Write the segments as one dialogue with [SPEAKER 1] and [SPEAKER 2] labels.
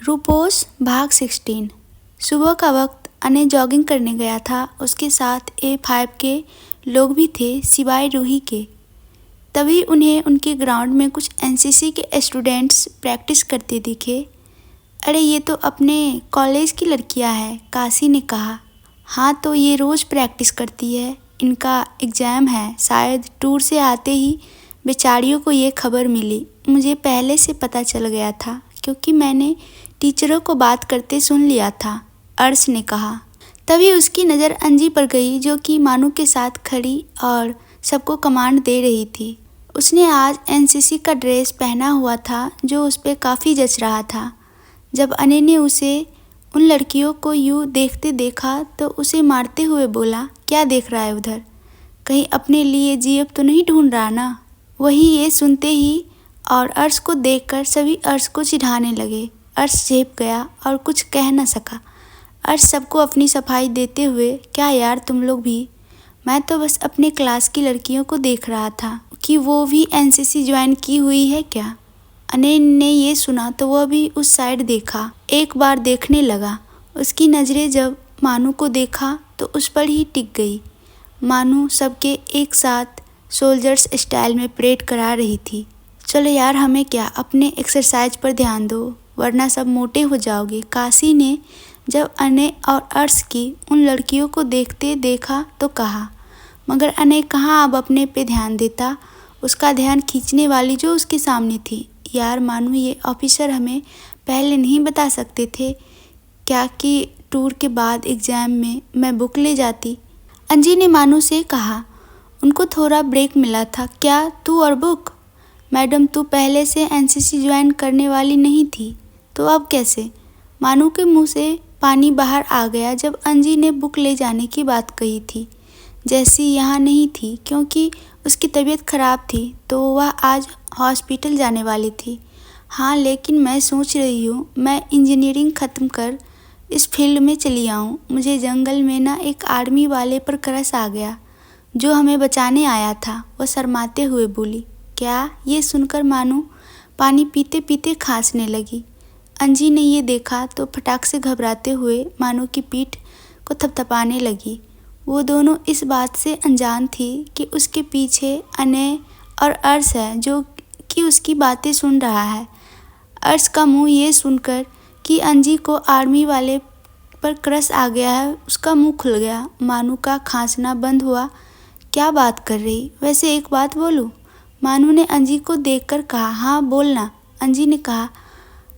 [SPEAKER 1] रूपोस भाग 16। सुबह का वक्त अने जॉगिंग करने गया था। उसके साथ A5 के लोग भी थे सिवाय रूही के। तभी उन्हें उनके ग्राउंड में कुछ एनसीसी के स्टूडेंट्स प्रैक्टिस करते दिखे। अरे ये तो अपने कॉलेज की लड़कियां हैं, काशी ने कहा। हाँ तो ये रोज़ प्रैक्टिस करती है, इनका एग्ज़ाम है। शायद टूर से आते ही बेचारियों को ये खबर मिली। मुझे पहले से पता चल गया था क्योंकि मैंने टीचरों को बात करते सुन लिया था, अर्श ने कहा। तभी उसकी नज़र अंजी पर गई जो कि मानू के साथ खड़ी और सबको कमांड दे रही थी। उसने आज एनसीसी का ड्रेस पहना हुआ था जो उस पर काफ़ी जच रहा था। जब अने ने उसे उन लड़कियों को यूँ देखते देखा तो उसे मारते हुए बोला, क्या देख रहा है उधर? कहीं अपने लिए जीएफ तो नहीं ढूंढ रहा ना? वही ये सुनते ही और अर्श को देखकर सभी अर्श को चिढ़ाने लगे। अर्श झेप गया और कुछ कह न सका। अर्श सबको अपनी सफाई देते हुए, क्या यार तुम लोग भी? मैं तो बस अपने क्लास की लड़कियों को देख रहा था कि वो भी एनसीसी ज्वाइन की हुई है क्या। अने ने ये सुना तो वह भी उस साइड देखा, एक बार देखने लगा। उसकी नज़रें जब मानू को देखा तो उस पर ही टिक गई। मानू सबके एक साथ सोल्जर्स स्टाइल में परेड करा रही थी। चलो यार हमें क्या, अपने एक्सरसाइज पर ध्यान दो वरना सब मोटे हो जाओगे। काशी ने जब अने और अर्श की उन लड़कियों को देखते देखा तो कहा। मगर अने कहाँ अब अपने पे ध्यान देता, उसका ध्यान खींचने वाली जो उसके सामने थी। यार मानू ये ऑफिसर हमें पहले नहीं बता सकते थे क्या कि टूर के बाद एग्ज़ाम में मैं बुक ले जाती? अंजी ने मानू से कहा। उनको थोड़ा ब्रेक मिला था। क्या तू और बुक? मैडम तू पहले से एनसीसी ज्वाइन करने वाली नहीं थी तो अब कैसे? मानू के मुंह से पानी बाहर आ गया जब अंजी ने बुक ले जाने की बात कही थी। जैसी यहाँ नहीं थी क्योंकि उसकी तबीयत ख़राब थी तो वह आज हॉस्पिटल जाने वाली थी। हाँ लेकिन मैं सोच रही हूँ मैं इंजीनियरिंग ख़त्म कर इस फील्ड में चली आऊँ। मुझे जंगल में ना एक आर्मी वाले पर क्रश आ गया जो हमें बचाने आया था। वह शर्माते हुए बोली। क्या? ये सुनकर मानू पानी पीते पीते खांसने लगी। अंजी ने ये देखा तो फटाक से घबराते हुए मानू की पीठ को थपथपाने लगी। वो दोनों इस बात से अनजान थी कि उसके पीछे अनय और अर्श है जो कि उसकी बातें सुन रहा है। अर्श का मुंह ये सुनकर कि अंजी को आर्मी वाले पर क्रश आ गया है, उसका मुंह खुल गया। मानू का खांसना बंद हुआ। क्या बात कर रही? वैसे एक बात बोलूं? मानू ने अंजी को देखकर कहा। हाँ बोलना, अंजी ने कहा।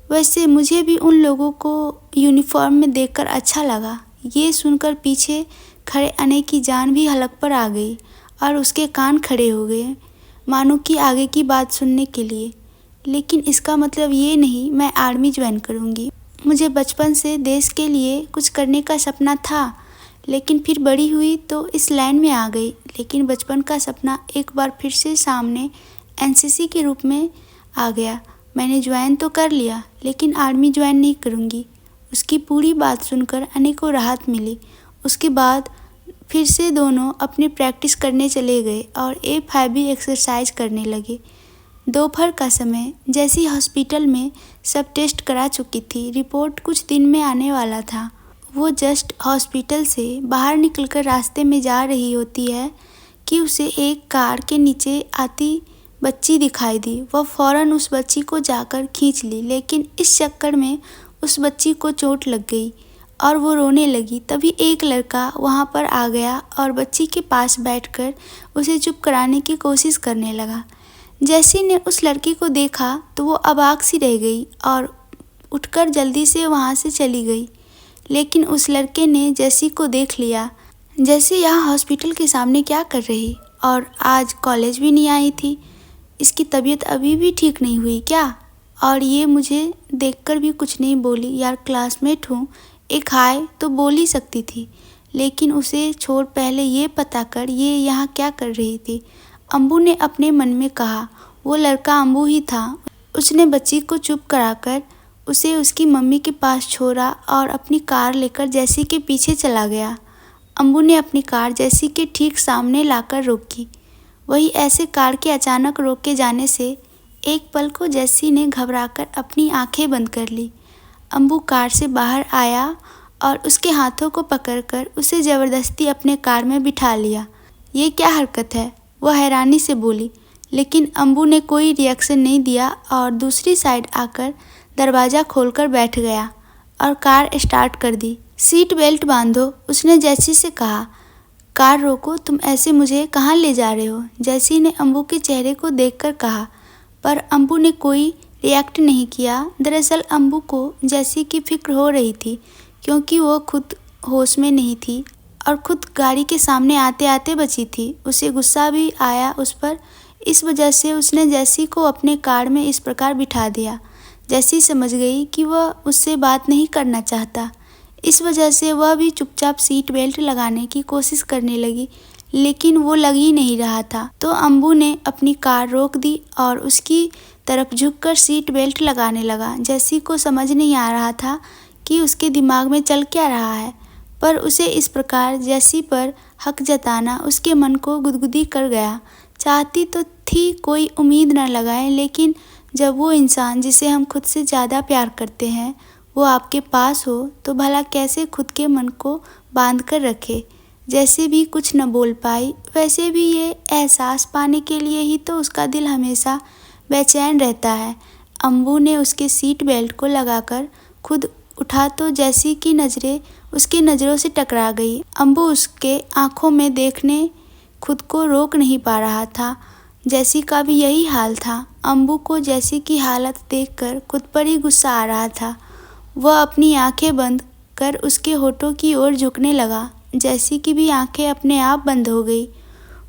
[SPEAKER 1] वैसे मुझे भी उन लोगों को यूनिफॉर्म में देखकर अच्छा लगा। ये सुनकर पीछे खड़े अने की जान भी हलक पर आ गई और उसके कान खड़े हो गए मानू की आगे की बात सुनने के लिए। लेकिन इसका मतलब ये नहीं मैं आर्मी ज्वाइन करूँगी। मुझे बचपन से देश के लिए कुछ करने का सपना था, लेकिन फिर बड़ी हुई तो इस लाइन में आ गई। लेकिन बचपन का सपना एक बार फिर से सामने एनसीसी के रूप में आ गया। मैंने ज्वाइन तो कर लिया लेकिन आर्मी ज्वाइन नहीं करूँगी। उसकी पूरी बात सुनकर अने को राहत मिली। उसके बाद फिर से दोनों अपनी प्रैक्टिस करने चले गए और A5 भी एक्सरसाइज करने लगे। दोपहर का समय जैसी हॉस्पिटल में सब टेस्ट करा चुकी थी, रिपोर्ट कुछ दिन में आने वाला था। वो जस्ट हॉस्पिटल से बाहर निकलकर रास्ते में जा रही होती है कि उसे एक कार के नीचे आती बच्ची दिखाई दी। वह फ़ौरन उस बच्ची को जाकर खींच ली, लेकिन इस चक्कर में उस बच्ची को चोट लग गई और वो रोने लगी। तभी एक लड़का वहाँ पर आ गया और बच्ची के पास बैठकर उसे चुप कराने की कोशिश करने लगा। जैसी ने उस लड़की को देखा तो वो अबाक सी रह गई और उठकर जल्दी से वहाँ से चली गई। लेकिन उस लड़के ने जैसी को देख लिया। जैसी यहाँ हॉस्पिटल के सामने क्या कर रही और आज कॉलेज भी नहीं आई थी? इसकी तबीयत अभी भी ठीक नहीं हुई क्या? और ये मुझे देखकर भी कुछ नहीं बोली। यार क्लासमेट हूँ, एक हाय तो बोल ही सकती थी। लेकिन उसे छोड़ पहले ये पता कर ये यहाँ क्या कर रही थी। अम्बू ने अपने मन में कहा। वो लड़का अम्बू ही था। उसने बच्ची को चुप कराकर उसे उसकी मम्मी के पास छोड़ा और अपनी कार लेकर जैसी के पीछे चला गया। अम्बू ने अपनी कार जैसी के ठीक सामने लाकर रोकी। वही ऐसे कार के अचानक रोके जाने से एक पल को जैसी ने घबराकर अपनी आंखें बंद कर ली। अम्बू कार से बाहर आया और उसके हाथों को पकड़कर उसे ज़बरदस्ती अपने कार में बिठा लिया। ये क्या हरकत है? वह हैरानी से बोली, लेकिन अम्बू ने कोई रिएक्शन नहीं दिया और दूसरी साइड आकर दरवाज़ा खोलकर बैठ गया और कार स्टार्ट कर दी। सीट बेल्ट बांधो, उसने जैसी से कहा। कार रोको, तुम ऐसे मुझे कहाँ ले जा रहे हो? जैसी ने अम्बू के चेहरे को देखकर कहा, पर अम्बू ने कोई रिएक्ट नहीं किया। दरअसल अम्बू को जैसी की फिक्र हो रही थी, क्योंकि वो खुद होश में नहीं थी और खुद गाड़ी के सामने आते आते बची थी। उसे गुस्सा भी आया उस पर, इस वजह से उसने जैसी को अपने कार में इस प्रकार बिठा दिया। जैसी समझ गई कि वह उससे बात नहीं करना चाहता, इस वजह से वह भी चुपचाप सीट बेल्ट लगाने की कोशिश करने लगी, लेकिन वो लग ही नहीं रहा था। तो अम्बू ने अपनी कार रोक दी और उसकी तरफ झुककर सीट बेल्ट लगाने लगा। जैसी को समझ नहीं आ रहा था कि उसके दिमाग में चल क्या रहा है, पर उसे इस प्रकार जैसी पर हक जताना उसके मन को गुदगुदी कर गया। चाहती तो थी कोई उम्मीद न लगाए, लेकिन जब वो इंसान जिसे हम खुद से ज़्यादा प्यार करते हैं वो आपके पास हो तो भला कैसे खुद के मन को बांध कर रखे। जैसे भी कुछ न बोल पाई, वैसे भी ये एहसास पाने के लिए ही तो उसका दिल हमेशा बेचैन रहता है। अम्बू ने उसके सीट बेल्ट को लगाकर खुद उठा तो जैसी की नज़रें उसकी नज़रों से टकरा गई। अम्बू उसके आंखों में देखने खुद को रोक नहीं पा रहा था। जैसी का भी यही हाल था। अम्बू को जैसी की हालत देखकर खुद पर ही गुस्सा आ रहा था। वह अपनी आंखें बंद कर उसके होठों की ओर झुकने लगा। जैसी की भी आंखें अपने आप बंद हो गई।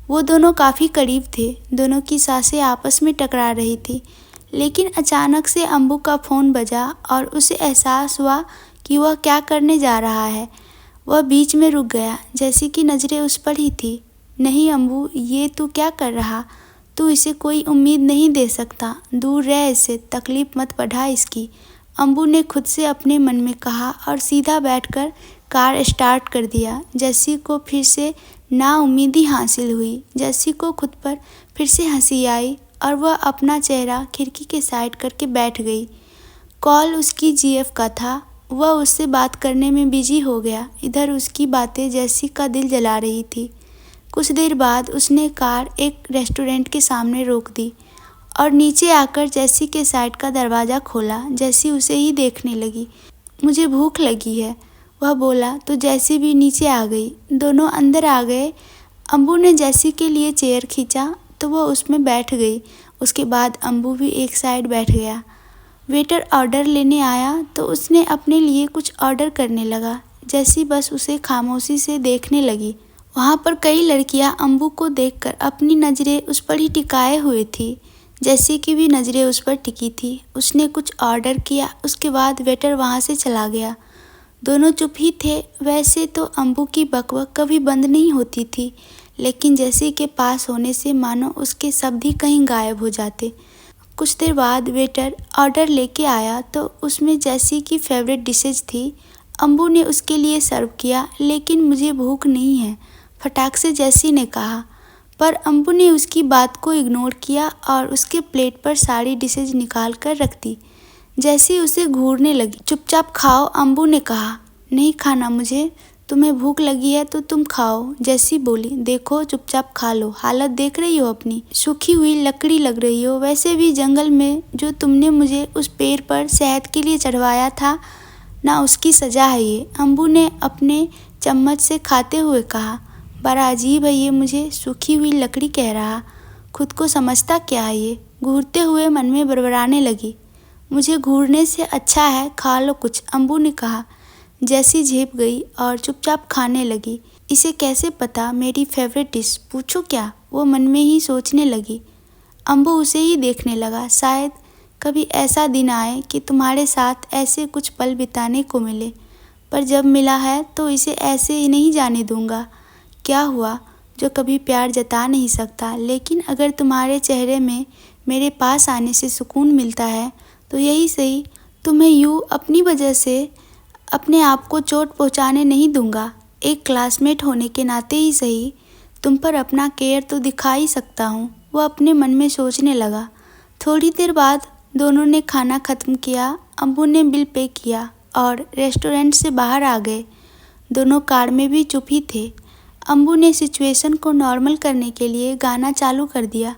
[SPEAKER 1] वो दोनों काफ़ी करीब थे, दोनों की सांसें आपस में टकरा रही थी। लेकिन अचानक से अम्बू का फ़ोन बजा और उसे एहसास हुआ कि वह क्या करने जा रहा है। वह बीच में रुक गया। जैसी की नज़रें उस पर ही थी। नहीं अम्बू, ये तू क्या कर रहा? तू इसे कोई उम्मीद नहीं दे सकता, दूर रह इससे, तकलीफ़ मत बढ़ा इसकी, अम्बू ने खुद से अपने मन में कहा और सीधा बैठकर कार स्टार्ट कर दिया। जैसी को फिर से नाउम्मीदी हासिल हुई। जैसी को खुद पर फिर से हंसी आई और वह अपना चेहरा खिड़की के साइड करके बैठ गई। कॉल उसकी जीएफ का था। वह उससे बात करने में बिजी हो गया। इधर उसकी बातें जैसी का दिल जला रही थी। कुछ देर बाद उसने कार एक रेस्टोरेंट के सामने रोक दी और नीचे आकर जैसी के साइड का दरवाज़ा खोला। जैसी उसे ही देखने लगी। मुझे भूख लगी है, वह बोला तो जैसी भी नीचे आ गई। दोनों अंदर आ गए। अम्बू ने जैसी के लिए चेयर खींचा तो वह उसमें बैठ गई। उसके बाद अम्बू भी एक साइड बैठ गया। वेटर ऑर्डर लेने आया तो उसने अपने लिए कुछ ऑर्डर करने लगा। जैसी बस उसे खामोशी से देखने लगी। वहाँ पर कई लड़कियाँ अम्बू को देखकर अपनी नज़रें उस पर ही टिकाए हुए थी। जैसी की भी नज़रें उस पर टिकी थी। उसने कुछ ऑर्डर किया, उसके बाद वेटर वहाँ से चला गया। दोनों चुप ही थे। वैसे तो अम्बू की बकबक कभी बंद नहीं होती थी, लेकिन जैसी के पास होने से मानो उसके शब्द ही कहीं गायब हो जाते। कुछ देर बाद वेटर ऑर्डर लेके आया तो उसमें जैसी की फेवरेट डिशेज थी। अम्बू ने उसके लिए सर्व किया। लेकिन मुझे भूख नहीं है, फटाक से जैसी ने कहा। पर अम्बू ने उसकी बात को इग्नोर किया और उसके प्लेट पर सारी डिशेज निकाल कर रख दी। जैसी उसे घूरने लगी। चुपचाप खाओ, अम्बू ने कहा। नहीं खाना मुझे, तुम्हें भूख लगी है तो तुम खाओ, जैसी बोली। देखो चुपचाप खा लो, हालत देख रही हो अपनी, सूखी हुई लकड़ी लग रही हो। वैसे भी जंगल में जो तुमने मुझे उस पेड़ पर शहद के लिए चढ़वाया था ना, उसकी सज़ा है ये, अम्बू ने अपने चम्मच से खाते हुए कहा। बड़ा अजीब है ये, मुझे सूखी हुई लकड़ी कह रहा, खुद को समझता क्या है ये? घूरते हुए मन में बड़बड़ाने लगी। मुझे घूरने से अच्छा है खा लो कुछ, अम्बू ने कहा। जैसी झेप गई और चुपचाप खाने लगी। इसे कैसे पता मेरी फेवरेट डिश, पूछो क्या, वो मन में ही सोचने लगी। अम्बू उसे ही देखने लगा। शायद कभी ऐसा दिन आए कि तुम्हारे साथ ऐसे कुछ पल बिताने को मिले, पर जब मिला है तो इसे ऐसे ही नहीं जाने दूंगा। क्या हुआ जो कभी प्यार जता नहीं सकता, लेकिन अगर तुम्हारे चेहरे में मेरे पास आने से सुकून मिलता है तो यही सही। तुम्हें यूँ अपनी वजह से अपने आप को चोट पहुंचाने नहीं दूंगा। एक क्लासमेट होने के नाते ही सही, तुम पर अपना केयर तो दिखा ही सकता हूँ, वह अपने मन में सोचने लगा। थोड़ी देर बाद दोनों ने खाना ख़त्म किया। अम्बू ने बिल पे किया और रेस्टोरेंट से बाहर आ गए। दोनों कार में भी चुप ही थे। अम्बू ने सिचुएशन को नॉर्मल करने के लिए गाना चालू कर दिया,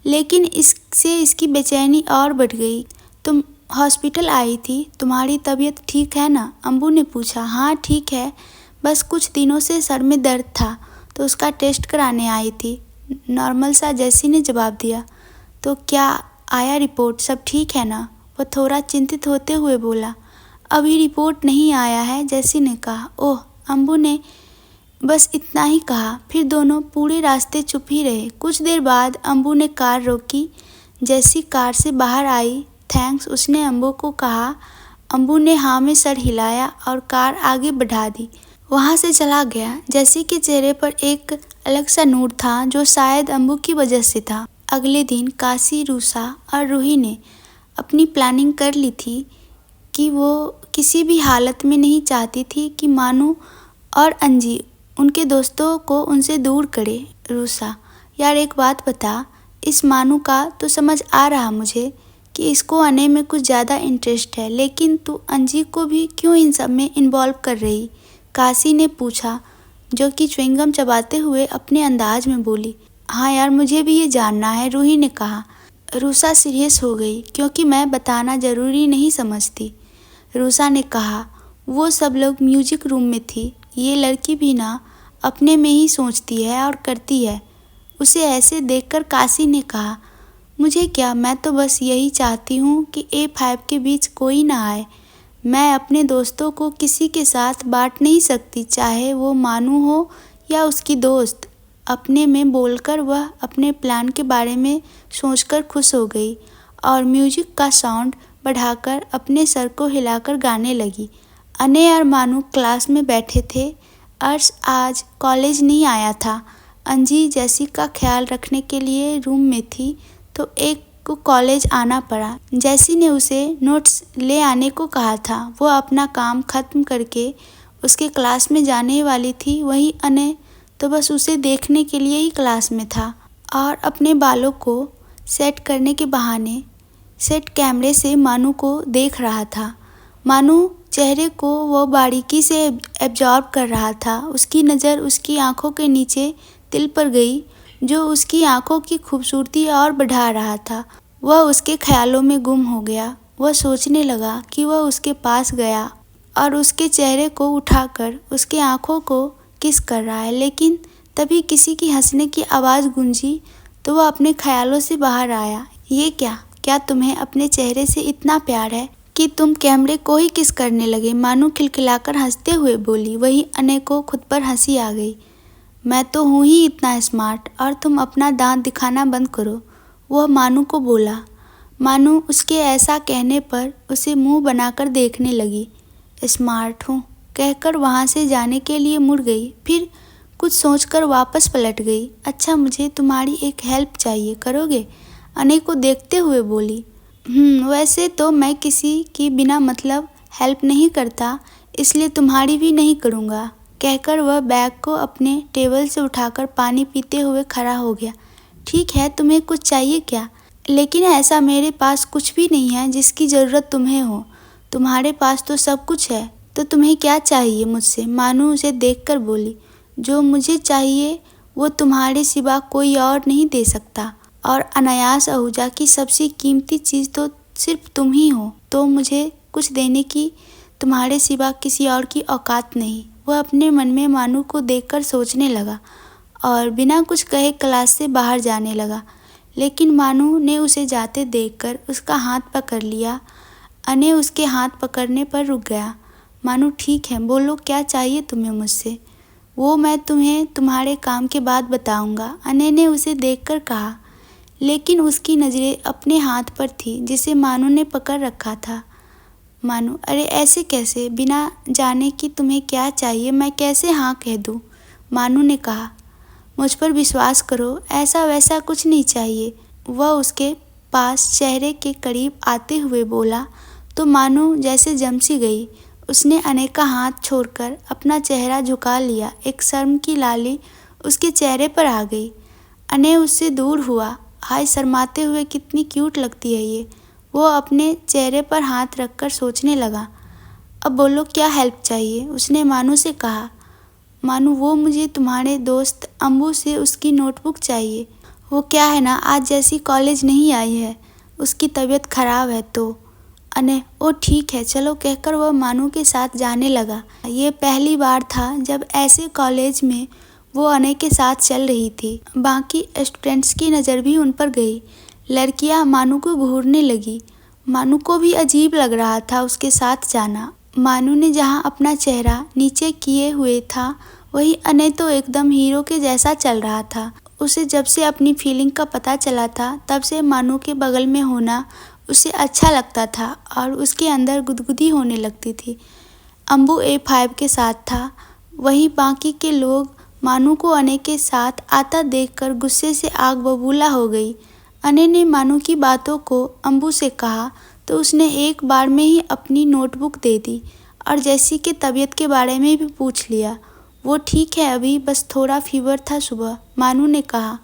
[SPEAKER 1] लेकिन इससे इसकी बेचैनी और बढ़ गई। तुम हॉस्पिटल आई थी, तुम्हारी तबीयत ठीक है ना? अम्बू ने पूछा। हाँ ठीक है, बस कुछ दिनों से सर में दर्द था तो उसका टेस्ट कराने आई थी। नॉर्मल सा जैसी ने जवाब दिया। तो क्या आया रिपोर्ट, सब ठीक है ना? वह थोड़ा चिंतित होते हुए बोला। अभी रिपोर्ट नहीं आया है, जैसी ने कहा। ओह, अम्बू ने बस इतना ही कहा। फिर दोनों पूरे रास्ते चुप ही रहे। कुछ देर बाद अम्बू ने कार रोकी। जैसी कार से बाहर आई, थैंक्स, उसने अम्बू को कहा। अम्बू ने हाँ में सर हिलाया और कार आगे बढ़ा दी। वहाँ से चला गया। जैसी के चेहरे पर एक अलग सा नूर था जो शायद अम्बू की वजह से था। अगले दिन काशी, रूसा और रूही ने अपनी प्लानिंग कर ली थी कि वो किसी भी हालत में नहीं चाहती थी कि मानू और अंजी उनके दोस्तों को उनसे दूर करे। रूसा, यार एक बात बता, इस मानू का तो समझ आ रहा मुझे कि इसको आने में कुछ ज़्यादा इंटरेस्ट है, लेकिन तू अंजी को भी क्यों इन सब में इन्वॉल्व कर रही? काशी ने पूछा, जो कि च्युइंगम चबाते हुए अपने अंदाज में बोली। हाँ यार, मुझे भी ये जानना है, रूही ने कहा। रूसा सीरियस हो गई, क्योंकि मैं बताना ज़रूरी नहीं समझती। रूसा ने कहा, वो सब लोग म्यूजिक रूम में थी। ये लड़की भी ना अपने में ही सोचती है और करती है। उसे ऐसे देखकर काशी ने कहा, मुझे क्या, मैं तो बस यही चाहती हूँ कि A5 के बीच कोई ना आए। मैं अपने दोस्तों को किसी के साथ बांट नहीं सकती, चाहे वो मानू हो या उसकी दोस्त। अपने में बोलकर वह अपने प्लान के बारे में सोचकर खुश हो गई और म्यूजिक का साउंड बढ़ाकर अपने सर को हिलाकर गाने लगी। अने और मानू क्लास में बैठे थे। अर्श आज कॉलेज नहीं आया था। अंजी जैसी का ख्याल रखने के लिए रूम में थी, तो एक को कॉलेज आना पड़ा। जैसी ने उसे नोट्स ले आने को कहा था। वो अपना काम ख़त्म करके उसके क्लास में जाने वाली थी। वहीं अने तो बस उसे देखने के लिए ही क्लास में था और अपने बालों को सेट करने के बहाने सेट कैमरे से मानू को देख रहा था। मानू चेहरे को वो बारीकी से एब्जॉर्ब कर रहा था। उसकी नज़र उसकी आंखों के नीचे तिल पर गई, जो उसकी आंखों की खूबसूरती और बढ़ा रहा था। वह उसके ख्यालों में गुम हो गया। वह सोचने लगा कि वह उसके पास गया और उसके चेहरे को उठाकर उसके आंखों को किस कर रहा है, लेकिन तभी किसी की हंसने की आवाज़ गूंजी तो वह अपने ख्यालों से बाहर आया। ये क्या तुम्हें अपने चेहरे से इतना प्यार है कि तुम कैमरे को ही किस करने लगे? मानू खिलखिलाकर हंसते हुए बोली। वहीं अने को खुद पर हंसी आ गई। मैं तो हूँ ही इतना स्मार्ट, और तुम अपना दांत दिखाना बंद करो, वह मानू को बोला। मानू उसके ऐसा कहने पर उसे मुंह बनाकर देखने लगी। स्मार्ट हूँ कहकर वहाँ से जाने के लिए मुड़ गई, फिर कुछ सोचकर वापस पलट गई। अच्छा, मुझे तुम्हारी एक हेल्प चाहिए, करोगे? अने को देखते हुए बोली। वैसे तो मैं किसी की बिना मतलब हेल्प नहीं करता, इसलिए तुम्हारी भी नहीं करूँगा, कहकर वह बैग को अपने टेबल से उठाकर पानी पीते हुए खड़ा हो गया। ठीक है, तुम्हें कुछ चाहिए क्या? लेकिन ऐसा मेरे पास कुछ भी नहीं है जिसकी ज़रूरत तुम्हें हो। तुम्हारे पास तो सब कुछ है, तो तुम्हें क्या चाहिए मुझसे? मानू उसे देखकर बोली। जो मुझे चाहिए वो तुम्हारे सिवा कोई और नहीं दे सकता, और अनायास आहूजा की सबसे कीमती चीज़ तो सिर्फ तुम ही हो, तो मुझे कुछ देने की तुम्हारे सिवा किसी और की औकात नहीं। वह अपने मन में मानू को देखकर सोचने लगा और बिना कुछ कहे क्लास से बाहर जाने लगा। लेकिन मानू ने उसे जाते देखकर उसका हाथ पकड़ लिया। अने उसके हाथ पकड़ने पर रुक गया। मानू, ठीक है, बोलो क्या चाहिए तुम्हें मुझसे? वो मैं तुम्हें तुम्हारे काम के बाद बताऊंगा, अने ने उसे देखकर कहा। लेकिन उसकी नज़रें अपने हाथ पर थी जिसे मानू ने पकड़ रखा था। मानू, अरे ऐसे कैसे, बिना जाने कि तुम्हें क्या चाहिए मैं कैसे हाँ कह दूँ? मानू ने कहा। मुझ पर विश्वास करो, ऐसा वैसा कुछ नहीं चाहिए। वह उसके पास चेहरे के करीब आते हुए बोला तो मानू जैसे जम सी गई। उसने अने का हाथ छोड़कर अपना चेहरा झुका लिया। एक शर्म की लाली उसके चेहरे पर आ गई। अने उससे दूर हुआ। हाय, शर्माते हुए कितनी क्यूट लगती है ये, वो अपने चेहरे पर हाथ रखकर सोचने लगा। अब बोलो क्या हेल्प चाहिए, उसने मानू से कहा। मानू, वो मुझे तुम्हारे दोस्त अम्बू से उसकी नोटबुक चाहिए। वो क्या है ना, आज जैसी कॉलेज नहीं आई है, उसकी तबीयत खराब है तो। अने ओ ठीक है चलो कहकर वह मानू के साथ जाने लगा। ये पहली बार था जब ऐसे कॉलेज में वो अने के साथ चल रही थी। बाकी स्टूडेंट्स की नज़र भी उन पर गई। लड़कियां मानू को घूरने लगी। मानू को भी अजीब लग रहा था उसके साथ जाना। मानू ने जहाँ अपना चेहरा नीचे किए हुए था वही अने तो एकदम हीरो के जैसा चल रहा था। उसे जब से अपनी फीलिंग का पता चला था तब से मानू के बगल में होना उसे अच्छा लगता था और उसके अंदर गुदगुदी होने लगती थी। अम्बू A5 के साथ था। वहीं बाकी के लोग मानू को अने के साथ आता देखकर गुस्से से आग बबूला हो गई। अने ने मानू की बातों को अम्बू से कहा तो उसने एक बार में ही अपनी नोटबुक दे दी और जैसी के तबीयत के बारे में भी पूछ लिया। वो ठीक है अभी, बस थोड़ा फीवर था सुबह, मानू ने कहा।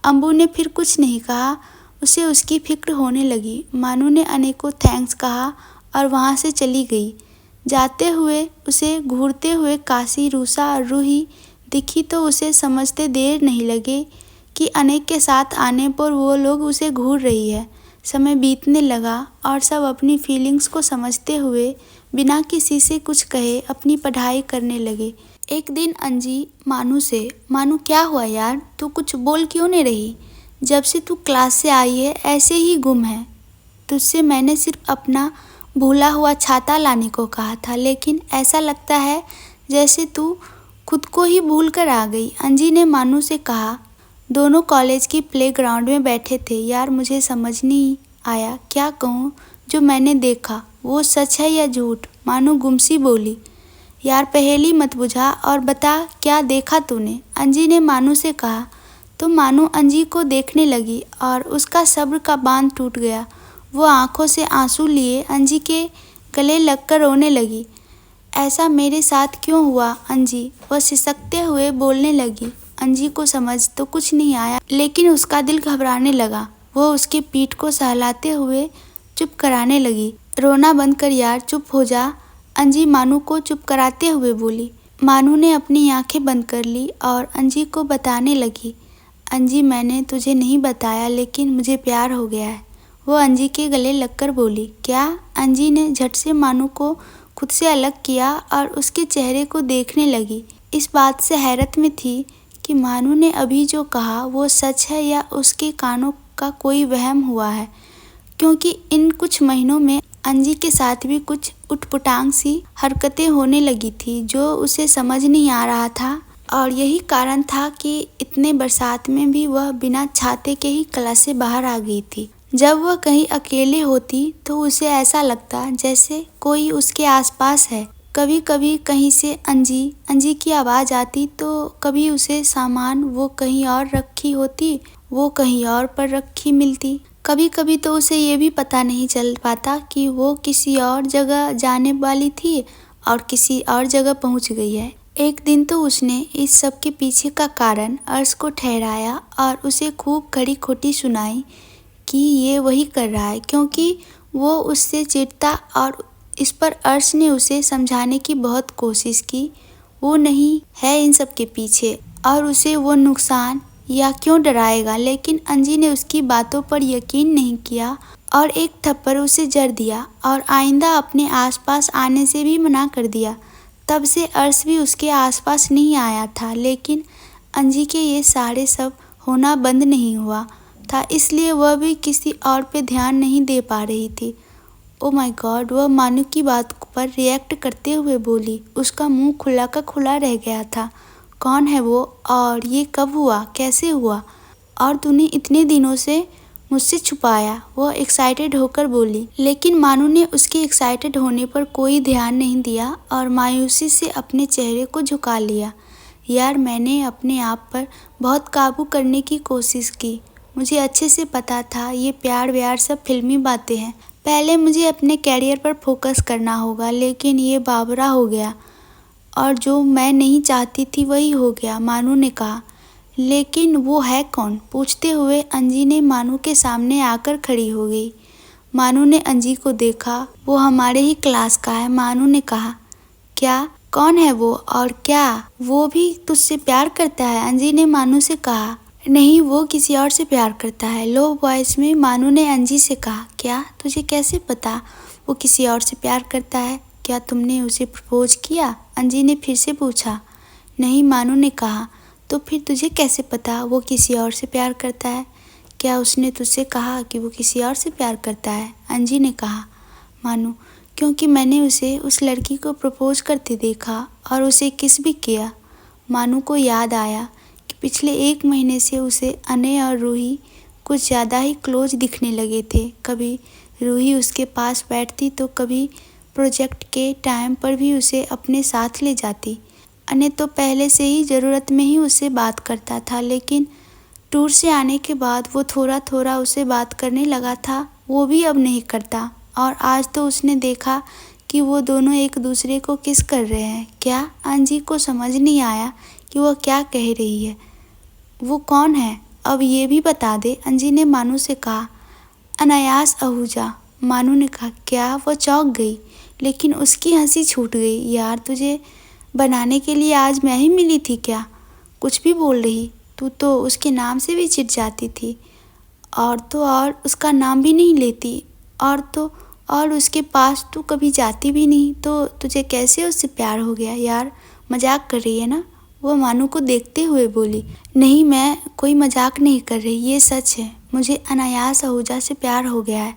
[SPEAKER 1] अम्बू ने फिर कुछ नहीं कहा। उसे उसकी फिक्र होने लगी। मानू ने अने को थैंक्स कहा और वहाँ से चली गई। जाते हुए उसे घूरते हुए काशी, रूसा और रूही दिखी तो उसे समझते देर नहीं लगे कि अने के साथ आने पर वो लोग उसे घूर रही है। समय बीतने लगा और सब अपनी फीलिंग्स को समझते हुए बिना किसी से कुछ कहे अपनी पढ़ाई करने लगे। एक दिन अंजी मानू से, मानू क्या हुआ यार, तू कुछ बोल क्यों नहीं रही? जब से तू क्लास से आई है ऐसे ही गुम है। तुझसे मैंने सिर्फ अपना भूला हुआ छाता लाने को कहा था, लेकिन ऐसा लगता है जैसे तू खुद को ही भूल कर आ गई, अंजी ने मानू से कहा। दोनों कॉलेज की प्लेग्राउंड में बैठे थे। यार मुझे समझ नहीं आया क्या कहूँ, जो मैंने देखा वो सच है या झूठ, मानू गुमसी बोली। यार पहेली मत बुझा और बता क्या देखा तूने, अंजी ने मानू से कहा। तो मानू अंजी को देखने लगी और उसका सब्र का बांध टूट गया। वो आंखों से आंसू लिए अंजी के गले लगकर रोने लगी। ऐसा मेरे साथ क्यों हुआ अंजी, वह सिसकते हुए बोलने लगी। अंजी को समझ तो कुछ नहीं आया, लेकिन उसका दिल घबराने लगा। वो उसके पीठ को सहलाते हुए चुप कराने लगी। रोना बंद कर यार, चुप हो जा, अंजी मानू को चुप कराते हुए बोली। मानू ने अपनी आंखें बंद कर ली और अंजी को बताने लगी। अंजी मैंने तुझे नहीं बताया लेकिन मुझे प्यार हो गया है, वो अंजी के गले लगकर बोली। क्या? अंजी ने झट से मानू को खुद से अलग किया और उसके चेहरे को देखने लगी। इस बात से हैरत में थी कि मानू ने अभी जो कहा वो सच है या उसके कानों का कोई वहम हुआ है, क्योंकि इन कुछ महीनों में अंजी के साथ भी कुछ उटपटांग सी हरकतें होने लगी थी जो उसे समझ नहीं आ रहा था। और यही कारण था कि इतने बरसात में भी वह बिना छाते के ही क्लास से बाहर आ गई थी। जब वह कहीं अकेले होती तो उसे ऐसा लगता जैसे कोई उसके आसपास है। कभी कभी कहीं से अंजी अंजी की आवाज़ आती तो कभी उसे सामान वो कहीं और रखी होती वो कहीं और पर रखी मिलती। कभी कभी तो उसे ये भी पता नहीं चल पाता कि वो किसी और जगह जाने वाली थी और किसी और जगह पहुंच गई है। एक दिन तो उसने इस सब के पीछे का कारण अर्श को ठहराया और उसे खूब खड़ी खोटी सुनाई कि ये वही कर रहा है क्योंकि वो उससे चिढ़ता, और इस पर अर्श ने उसे समझाने की बहुत कोशिश की वो नहीं है इन सब के पीछे और उसे वो नुकसान या क्यों डराएगा। लेकिन अंजी ने उसकी बातों पर यकीन नहीं किया और एक थप्पड़ उसे जड़ दिया और आइंदा अपने आसपास आने से भी मना कर दिया। तब से अर्श भी उसके आसपास नहीं आया था, लेकिन अंजी के ये सारे सब होना बंद नहीं हुआ था, इसलिए वह भी किसी और पे ध्यान नहीं दे पा रही थी। ओ माय गॉड, वह मानू की बात पर रिएक्ट करते हुए बोली। उसका मुंह खुला का खुला रह गया था। कौन है वो और ये कब हुआ, कैसे हुआ, और तूने इतने दिनों से मुझसे छुपाया, वह एक्साइटेड होकर बोली। लेकिन मानू ने उसके एक्साइटेड होने पर कोई ध्यान नहीं दिया और मायूसी से अपने चेहरे को झुका लिया। यार मैंने अपने आप पर बहुत काबू करने की कोशिश की। मुझे अच्छे से पता था ये प्यार व्यार सब फिल्मी बातें हैं। पहले मुझे अपने कैरियर पर फोकस करना होगा, लेकिन ये बावरा हो गया और जो मैं नहीं चाहती थी वही हो गया, मानू ने कहा। लेकिन वो है कौन? पूछते हुए अंजी ने मानू के सामने आकर खड़ी हो गई। मानू ने अंजी को देखा। वो हमारे ही क्लास का है। मानू ने कहा। क्या? कौन है वो? और क्या वो भी तुझसे प्यार करता है? अंजी ने मानू से कहा। नहीं, वो किसी और से प्यार करता है। लो वॉइस में मानू ने अंजी से कहा। क्या? तुझे कैसे पता वो किसी और से प्यार करता है? क्या तुमने उसे प्रपोज किया? अंजी ने फिर से पूछा। नहीं, मानू ने कहा। तो फिर तुझे कैसे पता वो किसी और से प्यार करता है? क्या उसने तुझसे कहा कि वो किसी और से प्यार करता है? अंजी ने कहा। मानू, क्योंकि मैंने उसे उस लड़की को प्रपोज करते देखा और उसे किस भी किया। मानू को याद आया कि पिछले 1 महीने से उसे अनय और रूही कुछ ज़्यादा ही क्लोज दिखने लगे थे। कभी रूही उसके पास बैठती तो कभी प्रोजेक्ट के टाइम पर भी उसे अपने साथ ले जाती। अनय तो पहले से ही ज़रूरत में ही उससे बात करता था, लेकिन टूर से आने के बाद वो थोड़ा थोड़ा उसे बात करने लगा था। वो भी अब नहीं करता। और आज तो उसने देखा कि वो दोनों एक दूसरे को किस कर रहे हैं। क्या? अंजी को समझ नहीं आया कि वो क्या कह रही है। वो कौन है? अब ये भी बता दे, अंजी ने मानू से कहा। अनायास आहूजा, मानू ने कहा। क्या? वो चौंक गई, लेकिन उसकी हंसी छूट गई। यार, तुझे बनाने के लिए आज मैं ही मिली थी क्या? कुछ भी बोल रही। तू तो उसके नाम से भी चिढ़ जाती थी। और तो और उसका नाम भी नहीं लेती। और तो और उसके पास तू कभी जाती भी नहीं। तो तुझे कैसे उससे प्यार हो गया? यार, मजाक कर रही है ना? वो मानू को देखते हुए बोली। नहीं, मैं कोई मजाक नहीं कर रही, ये सच है। मुझे अनायास आहूजा से प्यार हो गया है।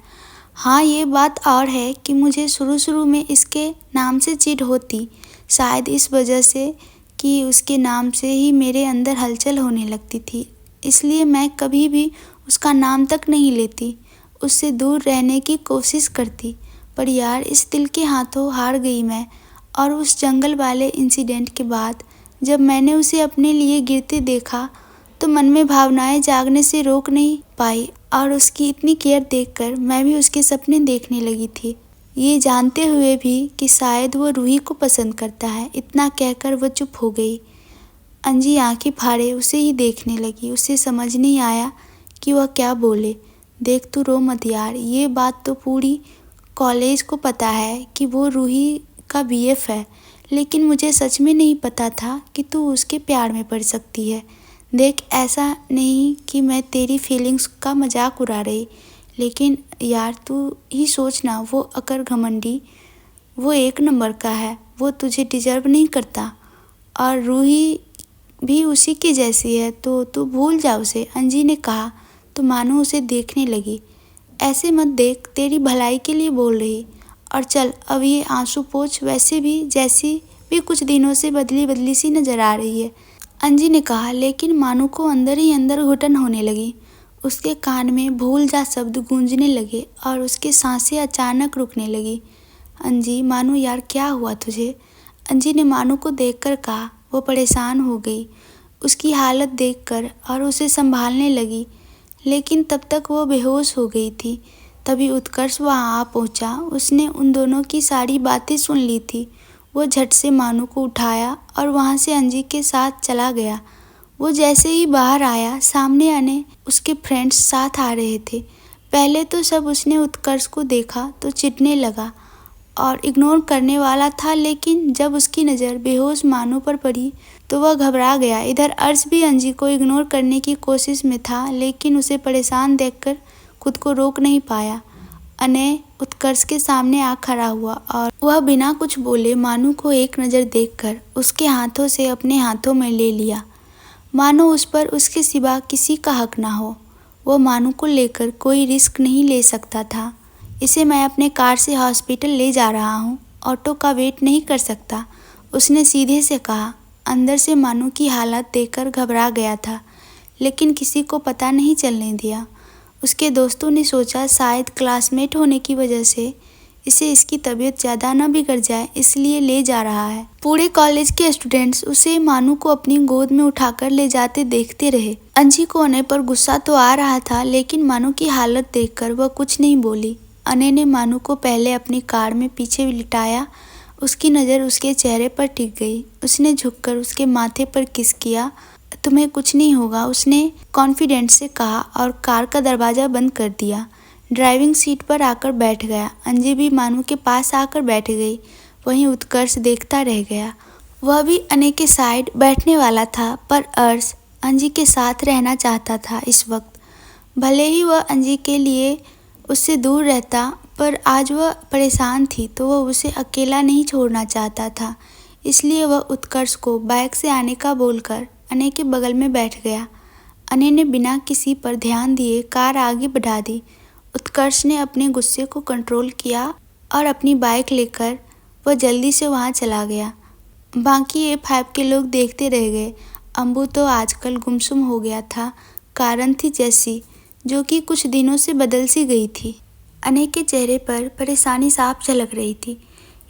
[SPEAKER 1] हाँ, ये बात और है कि मुझे शुरू में इसके नाम से चिढ़ होती, शायद इस वजह से कि उसके नाम से ही मेरे अंदर हलचल होने लगती थी। इसलिए मैं कभी भी उसका नाम तक नहीं लेती, उससे दूर रहने की कोशिश करती। पर यार, इस दिल के हाथों हार गई मैं। और उस जंगल वाले इंसिडेंट के बाद जब मैंने उसे अपने लिए गिरते देखा तो मन में भावनाएं जागने से रोक नहीं पाई। और उसकी इतनी केयर देखकर मैं भी उसके सपने देखने लगी थी, ये जानते हुए भी कि शायद वो रूही को पसंद करता है। इतना कहकर वो चुप हो गई। अंजी आंखें फाड़े उसे ही देखने लगी। उसे समझ नहीं आया कि वह क्या बोले। देख, तू रो मत यार। ये बात तो पूरी कॉलेज को पता है कि वो रूही का बीएफ है, लेकिन मुझे सच में नहीं पता था कि तू उसके प्यार में पड़ सकती है। देख, ऐसा नहीं कि मैं तेरी फीलिंग्स का मजाक उड़ा रही, लेकिन यार तू ही सोच ना, वो अकर घमंडी, वो 1 नंबर का है। वो तुझे डिजर्व नहीं करता। और रूही भी उसी की जैसी है, तो तू भूल जा उसे, अंजी ने कहा। तो मानो उसे देखने लगी। ऐसे मत देख, तेरी भलाई के लिए बोल रही। और चल अब ये आंसू पोंछ, वैसे भी जैसी भी कुछ दिनों से बदली बदली सी नजर आ रही है, अंजी ने कहा। लेकिन मानो को अंदर ही अंदर घुटन होने लगी। उसके कान में भूल जा शब्द गूंजने लगे और उसकी सांसें अचानक रुकने लगी। अंजी, मानो यार, क्या हुआ तुझे? अंजी ने मानो को देखकर कहा। वो परेशान हो गई उसकी हालत देखकर और उसे संभालने लगी, लेकिन तब तक वो बेहोश हो गई थी। तभी उत्कर्ष वहाँ आ पहुँचा। उसने उन दोनों की सारी बातें सुन ली थी। वो झट से मानो को उठाया और वहाँ से अंजी के साथ चला गया। वो जैसे ही बाहर आया, सामने आने उसके फ्रेंड्स साथ आ रहे थे। पहले तो सब उसने उत्कर्ष को देखा तो चिढ़ने लगा और इग्नोर करने वाला था, लेकिन जब उसकी नज़र बेहोश मानो पर पड़ी तो वह घबरा गया। इधर अर्श भी अंजी को इग्नोर करने की कोशिश में था, लेकिन उसे परेशान देखकर खुद को रोक नहीं पाया। अनय उत्कर्ष के सामने आ खड़ा हुआ और वह बिना कुछ बोले मानो को एक नज़र देखकर उसके हाथों से अपने हाथों में ले लिया, मानो उस पर उसके सिवा किसी का हक ना हो। वो मानो को लेकर कोई रिस्क नहीं ले सकता था। इसे मैं अपने कार से हॉस्पिटल ले जा रहा हूँ, ऑटो का वेट नहीं कर सकता, उसने सीधे से कहा। अंदर से मानो की हालत देखकर घबरा गया था, लेकिन किसी को पता नहीं चलने दिया। उसके दोस्तों ने सोचा शायद क्लासमेट होने की वजह से इसे इसकी तबीयत ज़्यादा न बिगड़ जाए, इसलिए ले जा रहा है। पूरे कॉलेज के स्टूडेंट्स उसे मानो को अपनी गोद में उठाकर ले जाते देखते रहे। अंजी को अनय पर गुस्सा तो आ रहा था, लेकिन मानो की हालत देखकर वह कुछ नहीं बोली। अनय ने मानो को पहले अपनी कार में पीछे लिटाया। उसकी नज़र उसके चेहरे पर टिक गई। उसने झुककर उसके माथे पर किस किया। तुम्हें कुछ नहीं होगा, उसने कॉन्फिडेंस से कहा और कार का दरवाज़ा बंद कर दिया। ड्राइविंग सीट पर आकर बैठ गया। अंजी भी मानू के पास आकर बैठ गई। वहीं उत्कर्ष देखता रह गया। वह भी अने के साइड बैठने वाला था, पर अर्श अंजी के साथ रहना चाहता था इस वक्त। भले ही वह अंजी के लिए उससे दूर रहता, पर आज वह परेशान थी तो वह उसे अकेला नहीं छोड़ना चाहता था। इसलिए वह उत्कर्ष को बाइक से आने का बोलकर अने के बगल में बैठ गया। अने ने बिना किसी पर ध्यान दिए कार आगे बढ़ा दी। उत्कर्ष ने अपने गुस्से को कंट्रोल किया और अपनी बाइक लेकर वह जल्दी से वहां चला गया। बाकी A5 के लोग देखते रह गए। अम्बू तो आजकल गुमसुम हो गया था। कारण थी जैसी, जो कि कुछ दिनों से बदल सी गई थी। अने के चेहरे पर परेशानी साफ झलक रही थी।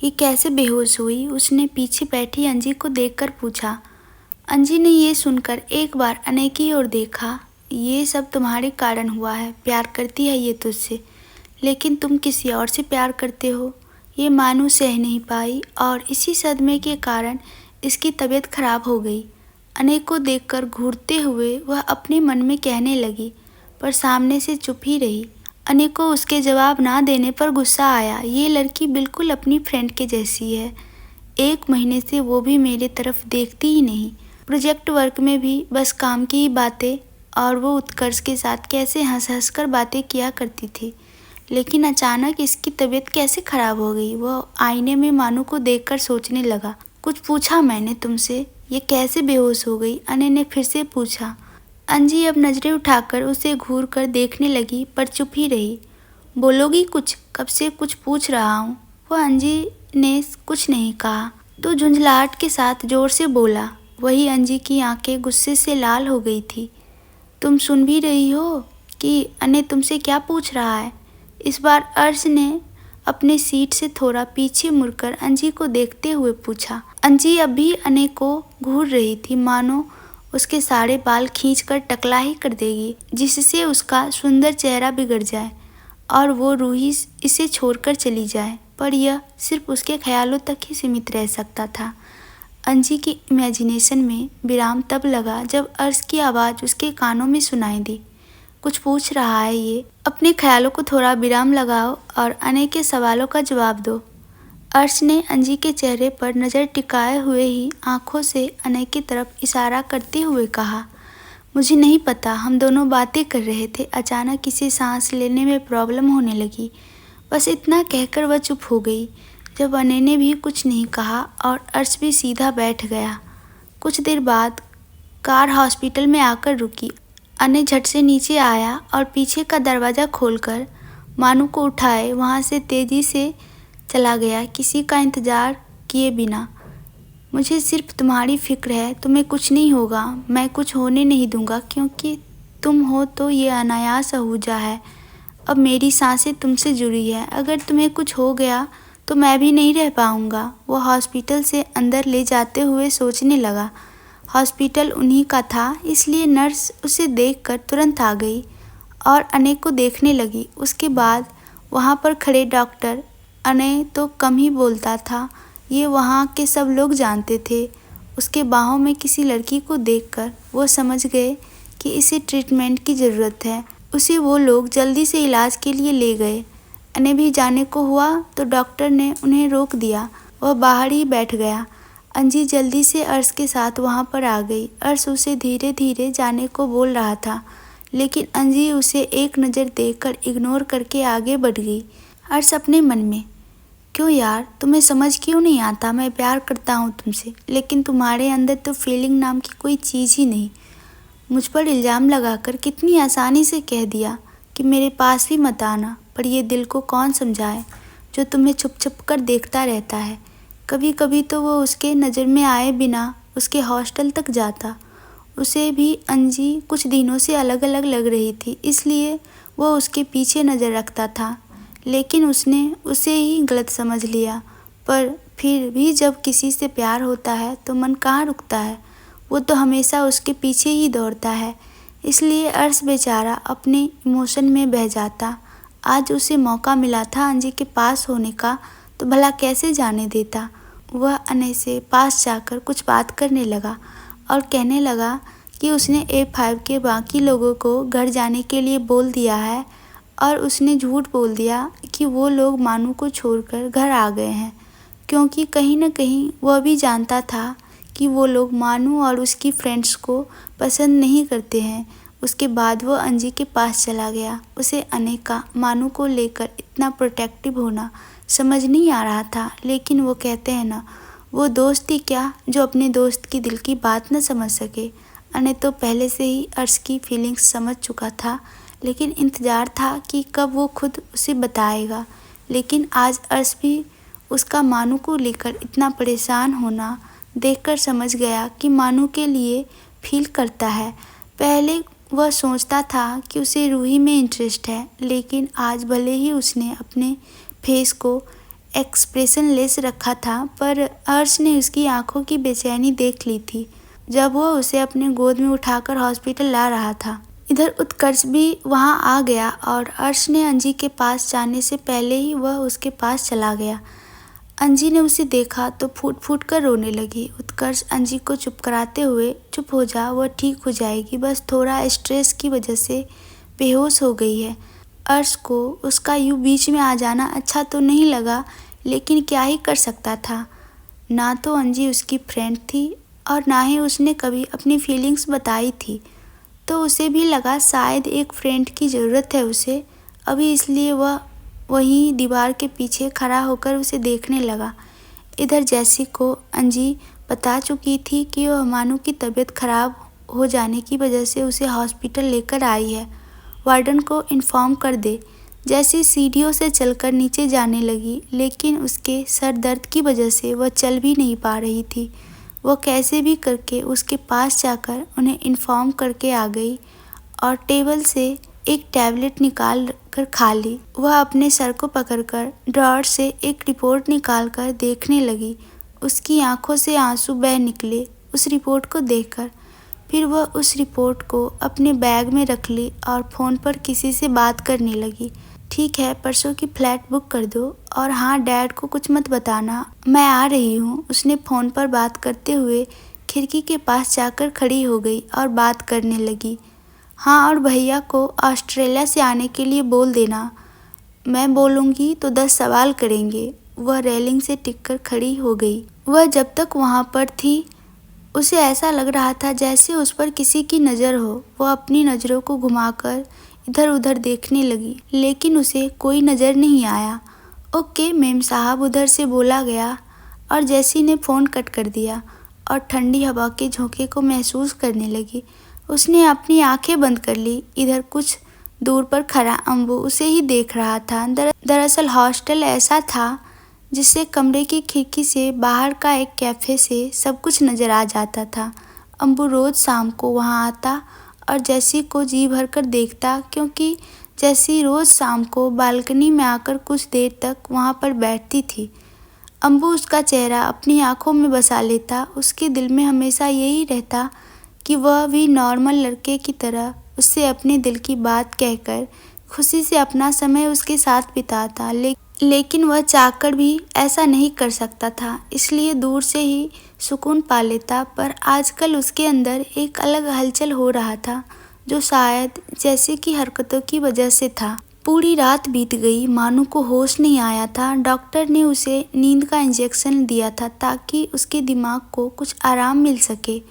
[SPEAKER 1] ये कैसे बेहोश हुई? उसने पीछे बैठी अंजी को देखकर पूछा। अंजी ने ये सुनकर एक बार अने की ओर देखा। ये सब तुम्हारे कारण हुआ है। प्यार करती है ये तुझसे, लेकिन तुम किसी और से प्यार करते हो। ये मानू सह नहीं पाई और इसी सदमे के कारण इसकी तबीयत खराब हो गई। अने को देखकर घूरते हुए वह अपने मन में कहने लगी, पर सामने से चुप ही रही। अने को उसके जवाब ना देने पर गुस्सा आया। ये लड़की बिल्कुल अपनी फ्रेंड के जैसी है। 1 महीने से वो भी मेरे तरफ देखती ही नहीं। प्रोजेक्ट वर्क में भी बस काम की ही बातें, और वो उत्कर्ष के साथ कैसे हंस हंस कर बातें किया करती थी। लेकिन अचानक इसकी तबीयत कैसे खराब हो गई? वह आईने में मानू को देखकर सोचने लगा। कुछ पूछा मैंने तुमसे? ये कैसे बेहोश हो गई? अने ने फिर से पूछा। अंजी अब नजरें उठाकर उसे घूर कर देखने लगी, पर चुप ही रही। बोलोगी कुछ? कब से कुछ पूछ रहा हूँ। वह अंजी ने कुछ नहीं कहा तो झुंझलाहट के साथ जोर से बोला। वही अंजी की आंखें गुस्से से लाल हो गई थी। तुम सुन भी रही हो कि अने तुमसे क्या पूछ रहा है? इस बार अर्श ने अपने सीट से थोड़ा पीछे मुड़कर अंजी को देखते हुए पूछा। अंजी अभी अने को घूर रही थी, मानो उसके सारे बाल खींचकर टकला ही कर देगी, जिससे उसका सुंदर चेहरा बिगड़ जाए और वो रूही इसे छोड़कर चली जाए। पर यह सिर्फ उसके ख्यालों तक ही सीमित रह सकता था। अंजी की इमेजिनेशन में विराम तब लगा जब अर्श की आवाज़ उसके कानों में सुनाई दी। कुछ पूछ रहा है ये? अपने ख्यालों को थोड़ा विराम लगाओ और अने के सवालों का जवाब दो। अर्श ने अंजी के चेहरे पर नज़र टिकाए हुए ही आंखों से अने की तरफ इशारा करते हुए कहा। मुझे नहीं पता, हम दोनों बातें कर रहे थे। अचानक इसे सांस लेने में प्रॉब्लम होने लगी। बस इतना कहकर वह चुप हो गई। जब अने ने भी कुछ नहीं कहा और अर्श भी सीधा बैठ गया। कुछ देर बाद कार हॉस्पिटल में आकर रुकी। अने झट से नीचे आया और पीछे का दरवाज़ा खोलकर मानू को उठाए वहाँ से तेज़ी से चला गया, किसी का इंतज़ार किए बिना। मुझे सिर्फ तुम्हारी फिक्र है। तुम्हें कुछ नहीं होगा, मैं कुछ होने नहीं दूंगा, क्योंकि तुम हो तो ये अनायास अहूजा है। अब मेरी सांसें तुमसे जुड़ी है। अगर तुम्हें कुछ हो गया तो मैं भी नहीं रह पाऊंगा। वो हॉस्पिटल से अंदर ले जाते हुए सोचने लगा। हॉस्पिटल उन्हीं का था, इसलिए नर्स उसे देखकर तुरंत आ गई और अने को देखने लगी। उसके बाद वहाँ पर खड़े डॉक्टर, अने तो कम ही बोलता था, ये वहाँ के सब लोग जानते थे। उसके बाहों में किसी लड़की को देखकर वो समझ गए कि इसे ट्रीटमेंट की ज़रूरत है। उसे वो लोग जल्दी से इलाज के लिए ले गए। अने भी जाने को हुआ तो डॉक्टर ने उन्हें रोक दिया। वह बाहर ही बैठ गया। अंजी जल्दी से अर्श के साथ वहाँ पर आ गई। अर्श उसे धीरे धीरे जाने को बोल रहा था, लेकिन अंजी उसे एक नज़र देखकर इग्नोर करके आगे बढ़ गई। अर्श अपने मन में, क्यों यार, तुम्हें समझ क्यों नहीं आता? मैं प्यार करता हूँ तुमसे, लेकिन तुम्हारे अंदर तो फीलिंग नाम की कोई चीज़ ही नहीं। मुझ पर इल्ज़ाम लगाकर कितनी आसानी से कह दिया कि मेरे पास भी मत आना, पर ये दिल को कौन समझाए जो तुम्हें छुप छुप कर देखता रहता है। कभी कभी तो वो उसके नज़र में आए बिना उसके हॉस्टल तक जाता। उसे भी अंजी कुछ दिनों से अलग अलग लग रही थी, इसलिए वो उसके पीछे नज़र रखता था, लेकिन उसने उसे ही गलत समझ लिया। पर फिर भी जब किसी से प्यार होता है तो मन कहाँ रुकता है, वो तो हमेशा उसके पीछे ही दौड़ता है। इसलिए अर्श बेचारा अपने इमोशन में बह जाता। आज उसे मौका मिला था अंजी के पास होने का, तो भला कैसे जाने देता। वह अने से पास जाकर कुछ बात करने लगा और कहने लगा कि उसने A5 के बाकी लोगों को घर जाने के लिए बोल दिया है और उसने झूठ बोल दिया कि वो लोग मानू को छोड़कर घर आ गए हैं, क्योंकि कहीं न कहीं वह भी जानता था कि वो लोग मानू और उसकी फ्रेंड्स को पसंद नहीं करते हैं। उसके बाद वो अंजी के पास चला गया। उसे अनेका मानू को लेकर इतना प्रोटेक्टिव होना समझ नहीं आ रहा था, लेकिन वो कहते हैं ना, वो दोस्त ही क्या जो अपने दोस्त की दिल की बात न समझ सके। अने तो पहले से ही अर्श की फीलिंग्स समझ चुका था, लेकिन इंतज़ार था कि कब वो खुद उसे बताएगा। लेकिन आज अर्श भी उसका मानू को लेकर इतना परेशान होना देखकर समझ गया कि मानू के लिए फील करता है। पहले वह सोचता था कि उसे रूही में इंटरेस्ट है, लेकिन आज भले ही उसने अपने फेस को एक्सप्रेशनलेस रखा था, पर अर्श ने उसकी आंखों की बेचैनी देख ली थी जब वह उसे अपने गोद में उठाकर हॉस्पिटल ला रहा था। इधर उत्कर्ष भी वहां आ गया और अर्श ने अंजी के पास जाने से पहले ही वह उसके पास चला गया। अंजी ने उसे देखा तो फूट फूट कर रोने लगी। उत्कर्ष अंजी को चुप कराते हुए, चुप हो जा, वह ठीक हो जाएगी, बस थोड़ा स्ट्रेस की वजह से बेहोश हो गई है। अर्श को उसका यूं बीच में आ जाना अच्छा तो नहीं लगा, लेकिन क्या ही कर सकता था। ना तो अंजी उसकी फ्रेंड थी और ना ही उसने कभी अपनी फीलिंग्स बताई थी, तो उसे भी लगा शायद एक फ्रेंड की ज़रूरत है उसे अभी, इसलिए वह वहीं दीवार के पीछे खड़ा होकर उसे देखने लगा। इधर जैसी को अंजी बता चुकी थी कि वह मानू की तबीयत खराब हो जाने की वजह से उसे हॉस्पिटल लेकर आई है। वार्डन को इन्फॉर्म कर दे। जैसी सीढ़ियों से चलकर नीचे जाने लगी, लेकिन उसके सर दर्द की वजह से वह चल भी नहीं पा रही थी। वह कैसे भी करके उसके पास जाकर उन्हें इन्फॉर्म करके आ गई और टेबल से एक टैबलेट निकाल कर खा ली। वह अपने सर को पकड़कर ड्रॉअर से एक रिपोर्ट निकालकर देखने लगी। उसकी आंखों से आंसू बह निकले उस रिपोर्ट को देखकर। फिर वह उस रिपोर्ट को अपने बैग में रख ली और फ़ोन पर किसी से बात करने लगी। ठीक है, परसों की फ़्लाइट बुक कर दो, और हाँ, डैड को कुछ मत बताना, मैं आ रही हूँ। उसने फ़ोन पर बात करते हुए खिड़की के पास जाकर खड़ी हो गई और बात करने लगी। हाँ, और भैया को ऑस्ट्रेलिया से आने के लिए बोल देना, मैं बोलूँगी तो 10 सवाल करेंगे। वह रेलिंग से टिककर खड़ी हो गई। वह जब तक वहाँ पर थी उसे ऐसा लग रहा था जैसे उस पर किसी की नज़र हो। वह अपनी नज़रों को घुमाकर इधर उधर देखने लगी, लेकिन उसे कोई नज़र नहीं आया। ओके मेम साहब, उधर से बोला गया, और जैसी ने फ़ोन कट कर दिया और ठंडी हवा के झोंके को महसूस करने लगी। उसने अपनी आंखें बंद कर ली। इधर कुछ दूर पर खड़ा अम्बू उसे ही देख रहा था। दरअसल हॉस्टल ऐसा था जिससे कमरे की खिड़की से बाहर का एक कैफ़े से सब कुछ नज़र आ जाता था। अम्बू रोज़ शाम को वहाँ आता और जैसी को जी भर कर देखता, क्योंकि जैसी रोज़ शाम को बालकनी में आकर कुछ देर तक वहाँ पर बैठती थी। अम्बू उसका चेहरा अपनी आंखों में बसा लेता। उसके दिल में हमेशा यही रहता कि वह भी नॉर्मल लड़के की तरह उससे अपने दिल की बात कहकर खुशी से अपना समय उसके साथ बिताता, लेकिन वह चाहकर भी ऐसा नहीं कर सकता था, इसलिए दूर से ही सुकून पा लेता। पर आजकल उसके अंदर एक अलग हलचल हो रहा था, जो शायद जैसे की हरकतों की वजह से था। पूरी रात बीत गई, मानू को होश नहीं आया था। डॉक्टर ने उसे नींद का इंजेक्शन दिया था ताकि उसके दिमाग को कुछ आराम मिल सके।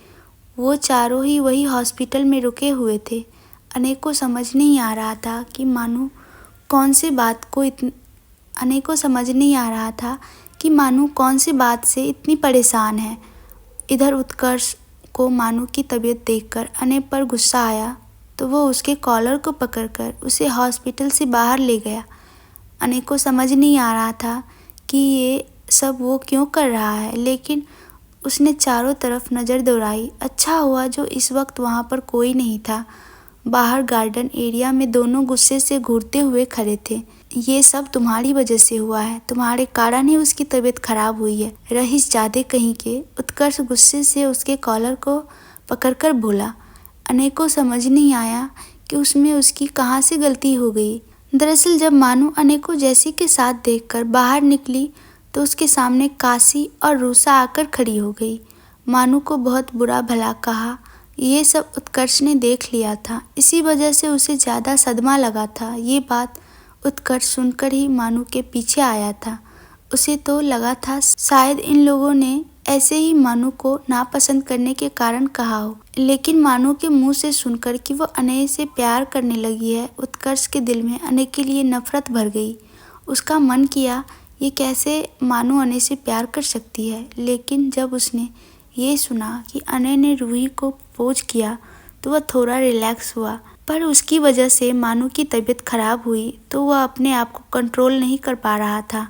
[SPEAKER 1] वो चारों ही वही हॉस्पिटल में रुके हुए थे। अनेकों समझ नहीं आ रहा था कि मानू कौन सी बात से इतनी परेशान है। इधर उत्कर्ष को मानू की तबीयत देखकर अने पर गुस्सा आया, तो वो उसके कॉलर को पकड़कर उसे हॉस्पिटल से बाहर ले गया। अने को समझ नहीं आ रहा था कि ये सब वो क्यों कर रहा है, लेकिन उसने चारों तरफ नज़र दौड़ाई। अच्छा हुआ जो इस वक्त वहाँ पर कोई नहीं था। बाहर गार्डन एरिया में दोनों गुस्से से घूरते हुए खड़े थे। ये सब तुम्हारी वजह से हुआ है, तुम्हारे कारण ही उसकी तबीयत खराब हुई है, रईस जादे कहीं के। उत्कर्ष गुस्से से उसके कॉलर को पकड़कर बोला। अने को समझ नहीं आया कि उसमें उसकी कहाँ से गलती हो गई। दरअसल जब मानू अने को जैसी के साथ देखकर बाहर निकली तो उसके सामने काशी और रूसा आकर खड़ी हो गई। मानू को बहुत बुरा भला कहा, ये सब उत्कर्ष ने देख लिया था। इसी वजह से उसे ज़्यादा सदमा लगा था। ये बात उत्कर्ष सुनकर ही मानू के पीछे आया था। उसे तो लगा था शायद इन लोगों ने ऐसे ही मानू को नापसंद करने के कारण कहा हो, लेकिन मानू के मुंह से सुनकर कि वो अनय से प्यार करने लगी है, उत्कर्ष के दिल में अनय के लिए नफरत भर गई। उसका मन किया ये कैसे मानू अनय से प्यार कर सकती है, लेकिन जब उसने ये सुना कि अनय ने रूही को प्रपोज किया तो वह थोड़ा रिलैक्स हुआ। पर उसकी वजह से मानू की तबीयत खराब हुई तो वह अपने आप को कंट्रोल नहीं कर पा रहा था।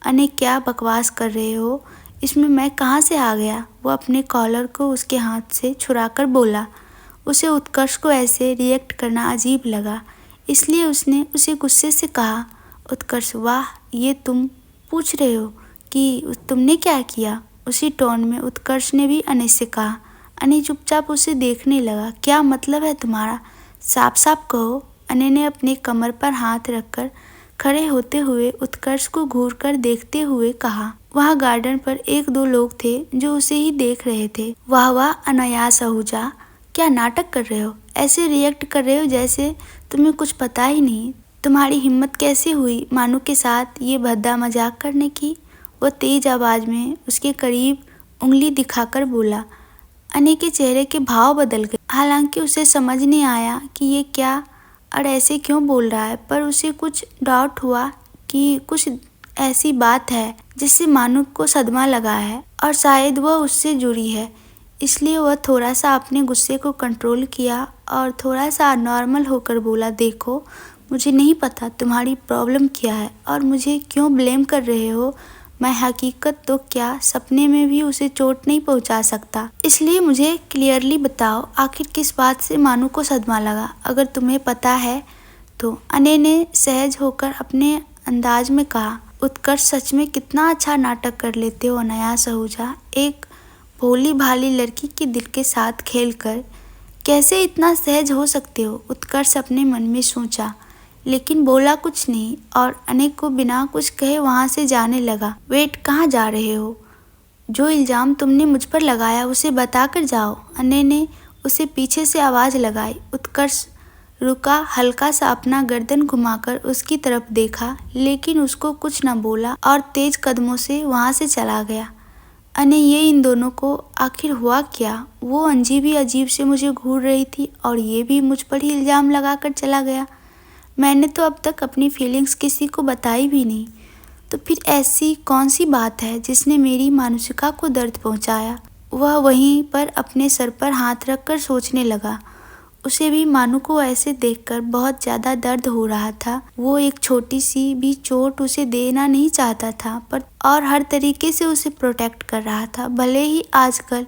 [SPEAKER 1] अनय क्या बकवास कर रहे हो, इसमें मैं कहाँ से आ गया? वो अपने कॉलर को उसके हाथ से छुड़ाकर बोला। उसे उत्कर्ष को ऐसे रिएक्ट करना अजीब लगा, इसलिए उसने उसे गुस्से से कहा, उत्कर्ष वाह, ये तुम पूछ रहे हो कि तुमने क्या किया? उसी टोन में उत्कर्ष ने भी अनय से कहा। अनय चुपचाप उसे देखने लगा। क्या मतलब है तुम्हारा? साफ साफ कहो। अनय ने अपने कमर पर हाथ रखकर खड़े होते हुए उत्कर्ष को घूरकर देखते हुए कहा। वहाँ गार्डन पर एक दो लोग थे जो उसे ही देख रहे थे। वाह वाह अनायास आहूजा, क्या नाटक कर रहे हो? ऐसे रिएक्ट कर रहे हो जैसे तुम्हें कुछ पता ही नहीं। तुम्हारी हिम्मत कैसे हुई मानू के साथ ये भद्दा मजाक करने की? वो तेज आवाज में उसके करीब उंगली दिखाकर बोला। अनय के चेहरे के भाव बदल गए। हालांकि उसे समझ नहीं आया कि ये क्या और ऐसे क्यों बोल रहा है, पर उसे कुछ डाउट हुआ कि कुछ ऐसी बात है जिससे मानू को सदमा लगा है और शायद वह उससे जुड़ी है। इसलिए वह थोड़ा सा अपने गुस्से को कंट्रोल किया और थोड़ा सा नॉर्मल होकर बोला, देखो मुझे नहीं पता तुम्हारी प्रॉब्लम क्या है और मुझे क्यों ब्लेम कर रहे हो। मैं हकीकत तो क्या सपने में भी उसे चोट नहीं पहुंचा सकता। इसलिए मुझे क्लियरली बताओ आखिर किस बात से मानू को सदमा लगा, अगर तुम्हें पता है तो। अनय ने सहज होकर अपने अंदाज में कहा। उत्कर्ष सच में कितना अच्छा नाटक कर लेते हो अनायास आहूजा। एक भोली भाली लड़की के दिल के साथ खेलकर कैसे इतना सहज हो सकते हो? उत्कर्ष अपने मन में सोचा, लेकिन बोला कुछ नहीं और अनय को बिना कुछ कहे वहां से जाने लगा। वेट, कहाँ जा रहे हो? जो इल्जाम तुमने मुझ पर लगाया उसे बता कर जाओ। अनय ने उसे पीछे से आवाज लगाई। उत्कर्ष रुका, हल्का सा अपना गर्दन घुमाकर उसकी तरफ देखा, लेकिन उसको कुछ न बोला और तेज कदमों से वहां से चला गया। अनय, ये इन दोनों को आखिर हुआ क्या? वो अंजी भी अजीब से मुझे घूर रही थी और ये भी मुझ पर ही इल्जाम लगाकर चला गया। मैंने तो अब तक अपनी फीलिंग्स किसी को बताई भी नहीं, तो फिर ऐसी कौन सी बात है जिसने मेरी मानसिका को दर्द पहुंचाया? वह वहीं पर अपने सर पर हाथ रखकर सोचने लगा। उसे भी मानू को ऐसे देखकर बहुत ज़्यादा दर्द हो रहा था। वो एक छोटी सी भी चोट उसे देना नहीं चाहता था, पर और हर तरीके से उसे प्रोटेक्ट कर रहा था। भले ही आजकल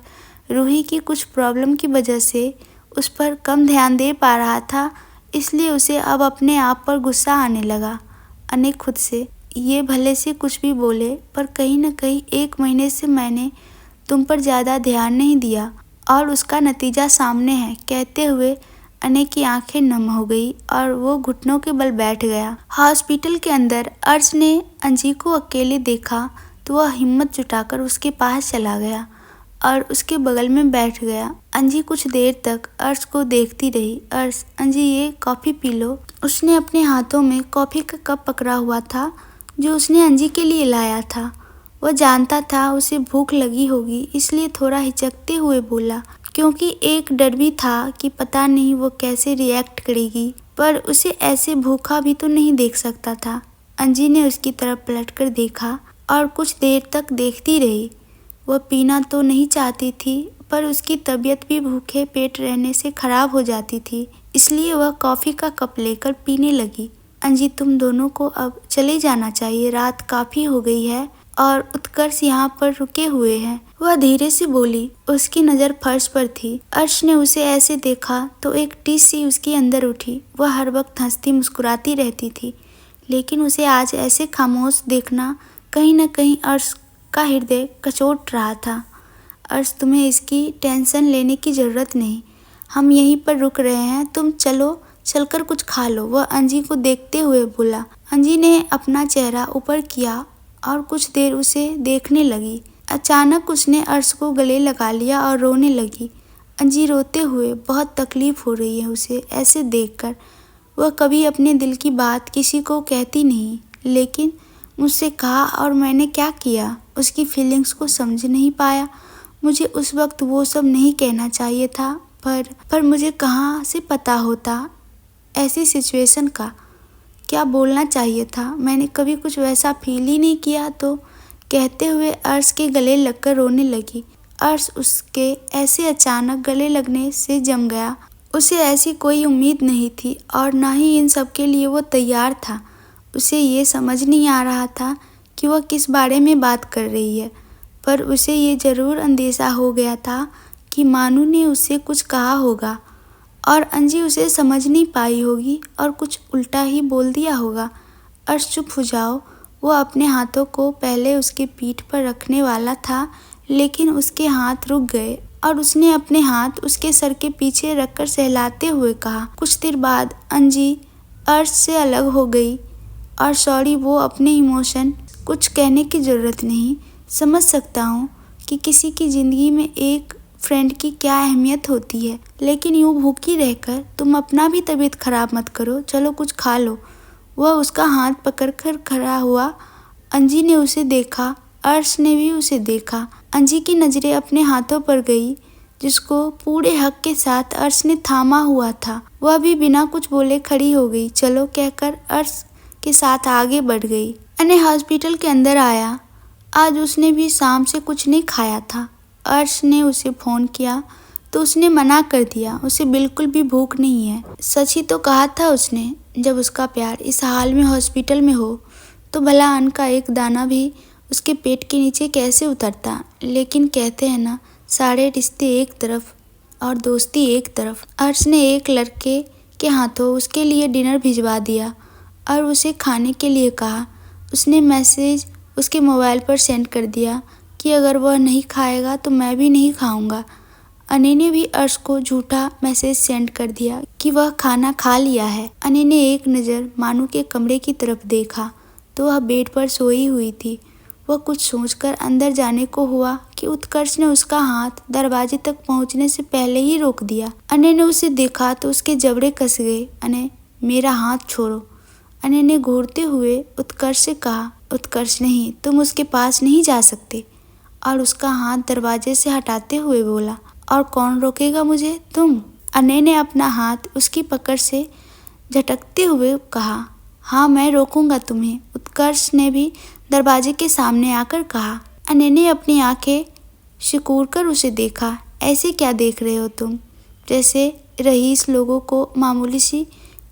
[SPEAKER 1] रूही की कुछ प्रॉब्लम की वजह से उस पर कम ध्यान दे पा रहा था, इसलिए उसे अब अपने आप पर गुस्सा आने लगा। अनय खुद से, ये भले से कुछ भी बोले, पर कहीं न कहीं 1 महीने से मैंने तुम पर ज़्यादा ध्यान नहीं दिया और उसका नतीजा सामने है। कहते हुए अनय की आंखें नम हो गई और वो घुटनों के बल बैठ गया। हॉस्पिटल के अंदर अर्श ने अंजी को अकेले देखा तो वह हिम्मत जुटाकर उसके पास चला गया और उसके बगल में बैठ गया। अंजी कुछ देर तक अर्श को देखती रही। अर्श, अंजी ये कॉफ़ी पी लो। उसने अपने हाथों में कॉफ़ी का कप पकड़ा हुआ था जो उसने अंजी के लिए लाया था। वह जानता था उसे भूख लगी होगी, इसलिए थोड़ा हिचकते हुए बोला, क्योंकि एक डर भी था कि पता नहीं वो कैसे रिएक्ट करेगी, पर उसे ऐसे भूखा भी तो नहीं देख सकता था। अंजी ने उसकी तरफ पलटकर देखा और कुछ देर तक देखती रही। वह पीना तो नहीं चाहती थी, पर उसकी तबीयत भी भूखे पेट रहने से खराब हो जाती थी, इसलिए वह कॉफ़ी का कप लेकर पीने लगी। अंजी, तुम दोनों को अब चले जाना चाहिए, रात काफ़ी हो गई है और उत्कर्ष यहाँ पर रुके हुए हैं। वह धीरे से बोली। उसकी नज़र फर्श पर थी। अर्श ने उसे ऐसे देखा तो एक टीस सी उसके अंदर उठी। वह हर वक्त हंसती मुस्कुराती रहती थी, लेकिन उसे आज ऐसे खामोश देखना कहीं न कहीं अर्श का हृदय कचोट रहा था। अर्श, तुम्हें इसकी टेंशन लेने की ज़रूरत नहीं, हम यहीं पर रुक रहे हैं, तुम चलो, चलकर कुछ खा लो। वह अंजी को देखते हुए बोला। अंजी ने अपना चेहरा ऊपर किया और कुछ देर उसे देखने लगी। अचानक उसने अर्श को गले लगा लिया और रोने लगी। अंजी रोते हुए, बहुत तकलीफ हो रही है उसे ऐसे देखकर। वह कभी अपने दिल की बात किसी को कहती नहीं, लेकिन मुझसे कहा और मैंने क्या किया, उसकी फीलिंग्स को समझ नहीं पाया। मुझे उस वक्त वो सब नहीं कहना चाहिए था, पर मुझे कहाँ से पता होता ऐसी सिचुएशन का क्या बोलना चाहिए था। मैंने कभी कुछ वैसा फील ही नहीं किया। तो कहते हुए अर्श के गले लगकर रोने लगी। अर्श उसके ऐसे अचानक गले लगने से जम गया। उसे ऐसी कोई उम्मीद नहीं थी और ना ही इन सब के लिए वो तैयार था। उसे ये समझ नहीं आ रहा था कि वह किस बारे में बात कर रही है, पर उसे ये ज़रूर अंदेशा हो गया था कि मानू ने उससे कुछ कहा होगा और अंजी उसे समझ नहीं पाई होगी और कुछ उल्टा ही बोल दिया होगा। अर्श चुप हो जाओ। वो अपने हाथों को पहले उसके पीठ पर रखने वाला था, लेकिन उसके हाथ रुक गए और उसने अपने हाथ उसके सर के पीछे रखकर सहलाते हुए कहा। कुछ देर बाद अंजी अर्श से अलग हो गई और सॉरी वो अपने इमोशन, कुछ कहने की ज़रूरत नहीं। समझ सकता हूँ कि किसी की ज़िंदगी में एक फ्रेंड की क्या अहमियत होती है, लेकिन यूँ भूखी रहकर तुम अपना भी तबीयत खराब मत करो। चलो कुछ खा लो। वह उसका हाथ पकड़कर खड़ा हुआ। अंजी ने उसे देखा, अर्श ने भी उसे देखा। अंजी की नज़रें अपने हाथों पर गई, जिसको पूरे हक के साथ अर्श ने थामा हुआ था। वह भी बिना कुछ बोले खड़ी हो गई। चलो कहकर अर्श के साथ आगे बढ़ गई। अने हॉस्पिटल के अंदर आया। आज उसने भी शाम से कुछ नहीं खाया था। अर्श ने उसे फ़ोन किया तो उसने मना कर दिया, उसे बिल्कुल भी भूख नहीं है। सच ही तो कहा था उसने, जब उसका प्यार इस हाल में हॉस्पिटल में हो तो भला अन्न का एक दाना भी उसके पेट के नीचे कैसे उतरता। लेकिन कहते हैं ना, सारे रिश्ते एक तरफ और दोस्ती एक तरफ। अर्श ने एक लड़के के हाथों उसके लिए डिनर भिजवा दिया और उसे खाने के लिए कहा। उसने मैसेज उसके मोबाइल पर सेंड कर दिया कि अगर वह नहीं खाएगा तो मैं भी नहीं खाऊंगा। अने ने भी अर्श को झूठा मैसेज सेंड कर दिया कि वह खाना खा लिया है। अने ने एक नज़र मानू के कमरे की तरफ देखा तो वह बेड पर सोई हुई थी। वह कुछ सोचकर अंदर जाने को हुआ कि उत्कर्ष ने उसका हाथ दरवाजे तक पहुंचने से पहले ही रोक दिया। अने ने उसे देखा तो उसके जबड़े कस गए। अने, मेरा हाथ छोड़ो। अने ने घूरते हुए उत्कर्ष से कहा। उत्कर्ष नहीं, तुम उसके पास नहीं जा सकते। और उसका हाथ दरवाजे से हटाते हुए बोला, और कौन रोकेगा मुझे, तुम। अने ने अपना हाथ उसकी पकड़ से झटकते हुए कहा, हाँ मैं रोकूंगा तुम्हें। उत्कर्ष ने भी दरवाजे के सामने आकर कहा। अने ने अपनी आंखें सिकुड़ कर उसे देखा। ऐसे क्या देख रहे हो तुम, जैसे रईस लोगों को मामूली सी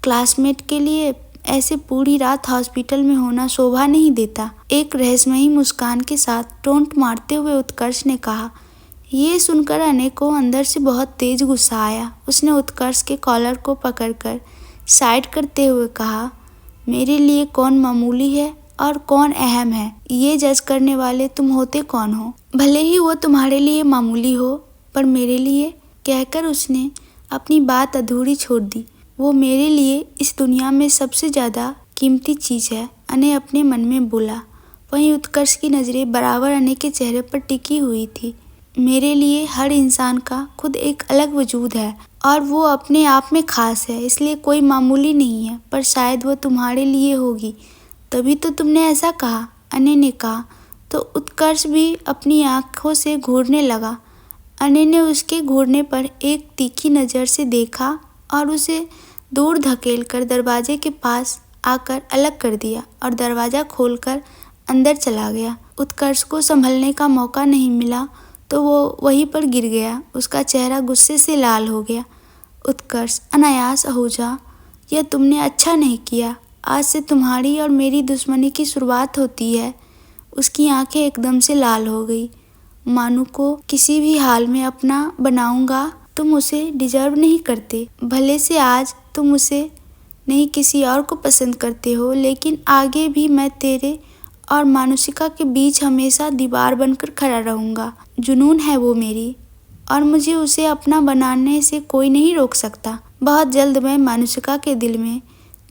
[SPEAKER 1] क्लासमेट के लिए ऐसे पूरी रात हॉस्पिटल में होना शोभा नहीं देता। एक रहस्यमयी मुस्कान के साथ टोंट मारते हुए उत्कर्ष ने कहा। ये सुनकर अने को अंदर से बहुत तेज गुस्सा आया। उसने उत्कर्ष के कॉलर को पकड़कर साइड करते हुए कहा, मेरे लिए कौन मामूली है और कौन अहम है, ये जज करने वाले तुम होते कौन हो। भले ही वो तुम्हारे लिए मामूली हो, पर मेरे लिए, कहकर उसने अपनी बात अधूरी छोड़ दी। वो मेरे लिए इस दुनिया में सबसे ज़्यादा कीमती चीज़ है, अने अपने मन में बोला। वहीं उत्कर्ष की नज़रें बराबर अने के चेहरे पर टिकी हुई थी। मेरे लिए हर इंसान का खुद एक अलग वजूद है और वो अपने आप में ख़ास है, इसलिए कोई मामूली नहीं है, पर शायद वो तुम्हारे लिए होगी, तभी तो तुमने ऐसा कहा, अने ने कहा। तो उत्कर्ष भी अपनी आँखों से घूरने लगा। अने ने उसके घूरने पर एक तीखी नज़र से देखा और उसे दूर धकेलकर दरवाजे के पास आकर अलग कर दिया और दरवाज़ा खोलकर अंदर चला गया। उत्कर्ष को संभलने का मौका नहीं मिला तो वो वहीं पर गिर गया। उसका चेहरा गुस्से से लाल हो गया। उत्कर्ष, अनायास आहूजा, यह तुमने अच्छा नहीं किया। आज से तुम्हारी और मेरी दुश्मनी की शुरुआत होती है। उसकी आंखें एकदम से लाल हो गई। मानू को किसी भी हाल में अपना बनाऊंगा। तुम उसे डिजर्व नहीं करते। भले से आज तुम उसे नहीं किसी और को पसंद करते हो, लेकिन आगे भी मैं तेरे और मानुषिका के बीच हमेशा दीवार बनकर खड़ा रहूँगा। जुनून है वो मेरी और मुझे उसे अपना बनाने से कोई नहीं रोक सकता। बहुत जल्द मैं मानुषिका के दिल में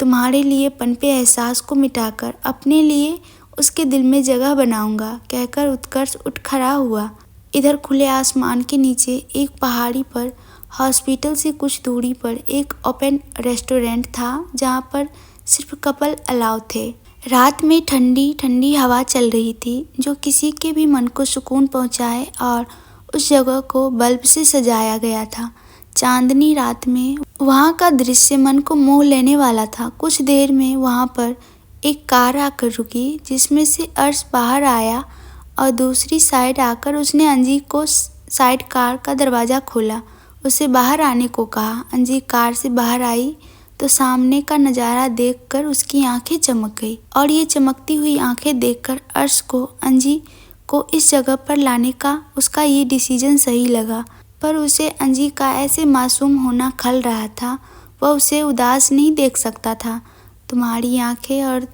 [SPEAKER 1] तुम्हारे लिए पनपे एहसास को मिटाकर अपने लिए उसके दिल में जगह बनाऊंगा। कहकर उत्कर्ष उठ खड़ा हुआ। इधर खुले आसमान के नीचे एक पहाड़ी पर हॉस्पिटल से कुछ दूरी पर एक ओपन रेस्टोरेंट था जहाँ पर सिर्फ कपल अलाउ थे। रात में ठंडी ठंडी हवा चल रही थी जो किसी के भी मन को सुकून पहुँचाए और उस जगह को बल्ब से सजाया गया था। चांदनी रात में वहाँ का दृश्य मन को मोह लेने वाला था। कुछ देर में वहाँ पर एक कार आकर रुकी जिसमें से अर्श बाहर आया और दूसरी साइड आकर उसने अंजी को साइड कार का दरवाज़ा खोला, उसे बाहर आने को कहा। अंजी कार से बाहर आई तो सामने का नज़ारा देखकर उसकी आंखें चमक गई और ये चमकती हुई आंखें देखकर अर्श को अंजी को इस जगह पर लाने का उसका ये डिसीजन सही लगा। पर उसे अंजी का ऐसे मासूम होना खल रहा था, वह उसे उदास नहीं देख सकता था। तुम्हारी आंखें और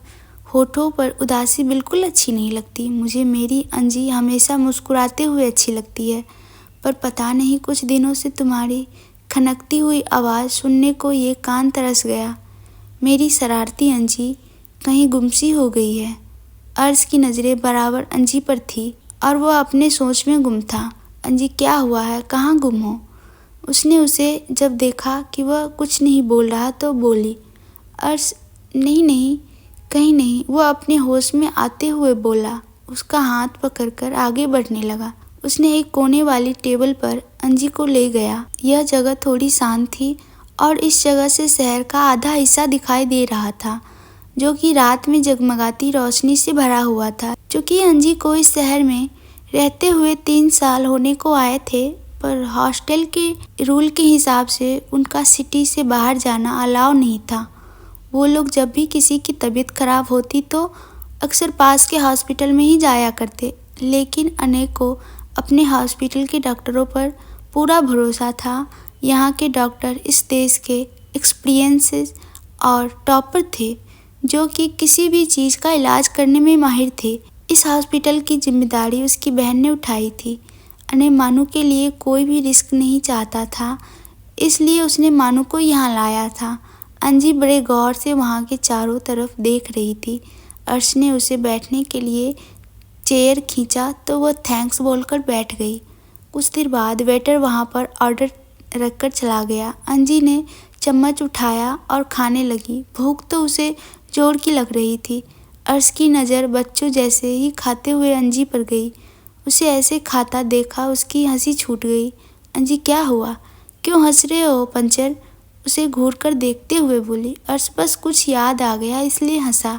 [SPEAKER 1] होठों पर उदासी बिल्कुल अच्छी नहीं लगती। मुझे मेरी अंजी हमेशा मुस्कुराते हुए अच्छी लगती है, पर पता नहीं कुछ दिनों से तुम्हारी खनकती हुई आवाज़ सुनने को ये कान तरस गया। मेरी शरारती अंजी कहीं गुमसी हो गई है। अर्श की नज़रें बराबर अंजी पर थी और वह अपने सोच में गुम था। अंजी क्या हुआ है, कहाँ गुम हो? उसने उसे जब देखा कि वह कुछ नहीं बोल रहा तो बोली, अर्श नहीं कहीं नहीं। वह अपने होश में आते हुए बोला। उसका हाथ पकड़कर आगे बढ़ने लगा। उसने एक कोने वाली टेबल पर अंजी को ले गया। यह जगह थोड़ी शांत थी और इस जगह से शहर का आधा हिस्सा दिखाई दे रहा था जो कि रात में जगमगाती रोशनी से भरा हुआ था। क्योंकि अंजी को इस शहर में रहते हुए 3 साल होने को आए थे, पर हॉस्टल के रूल के हिसाब से उनका सिटी से बाहर जाना अलाउ नहीं था। वो लोग जब भी किसी की तबीयत खराब होती तो अक्सर पास के हॉस्पिटल में ही जाया करते, लेकिन अनेक को अपने हॉस्पिटल के डॉक्टरों पर पूरा भरोसा था। यहाँ के डॉक्टर इस देश के एक्सपीरियंसेस और टॉपर थे जो कि किसी भी चीज़ का इलाज करने में माहिर थे। इस हॉस्पिटल की जिम्मेदारी उसकी बहन ने उठाई थी। अने मानू के लिए कोई भी रिस्क नहीं चाहता था, इसलिए उसने मानू को यहाँ लाया था। अंजी बड़े गौर से वहाँ के चारों तरफ देख रही थी। अर्श ने उसे बैठने के लिए चेयर खींचा तो वह थैंक्स बोलकर बैठ गई। कुछ देर बाद वेटर वहाँ पर ऑर्डर रखकर चला गया। अंजी ने चम्मच उठाया और खाने लगी। भूख तो उसे जोर की लग रही थी। अर्श की नज़र बच्चों जैसे ही खाते हुए अंजी पर गई। उसे ऐसे खाता देखा उसकी हंसी छूट गई। अंजी क्या हुआ, क्यों हंस रहे हो पंचर? उसे घूर कर देखते हुए बोली। अर्श बस कुछ याद आ गया इसलिए हंसा।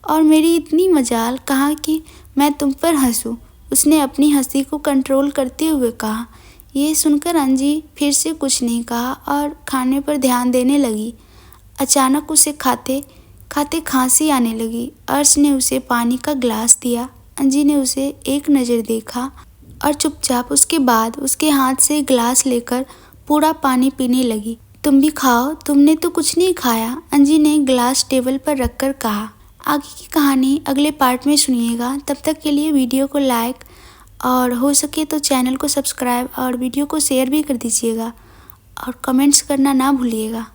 [SPEAKER 1] और मेरी इतनी मजाल कहाँ कि मैं तुम पर हंसूं, उसने अपनी हंसी को कंट्रोल करते हुए कहा। ये सुनकर अंजी फिर से कुछ नहीं कहा और खाने पर ध्यान देने लगी। अचानक उसे खाते खाते खांसी आने लगी। अर्श ने उसे पानी का गिलास दिया। अंजी ने उसे एक नज़र देखा और चुपचाप उसके बाद उसके हाथ से गिलास लेकर पूरा पानी पीने लगी। तुम भी खाओ, तुमने तो कुछ नहीं खाया, अंजी ने गिलास टेबल पर रखकर कहा। आगे की कहानी अगले पार्ट में सुनिएगा। तब तक के लिए वीडियो को लाइक और हो सके तो चैनल को सब्सक्राइब और वीडियो को शेयर भी कर दीजिएगा और कमेंट्स करना ना भूलिएगा।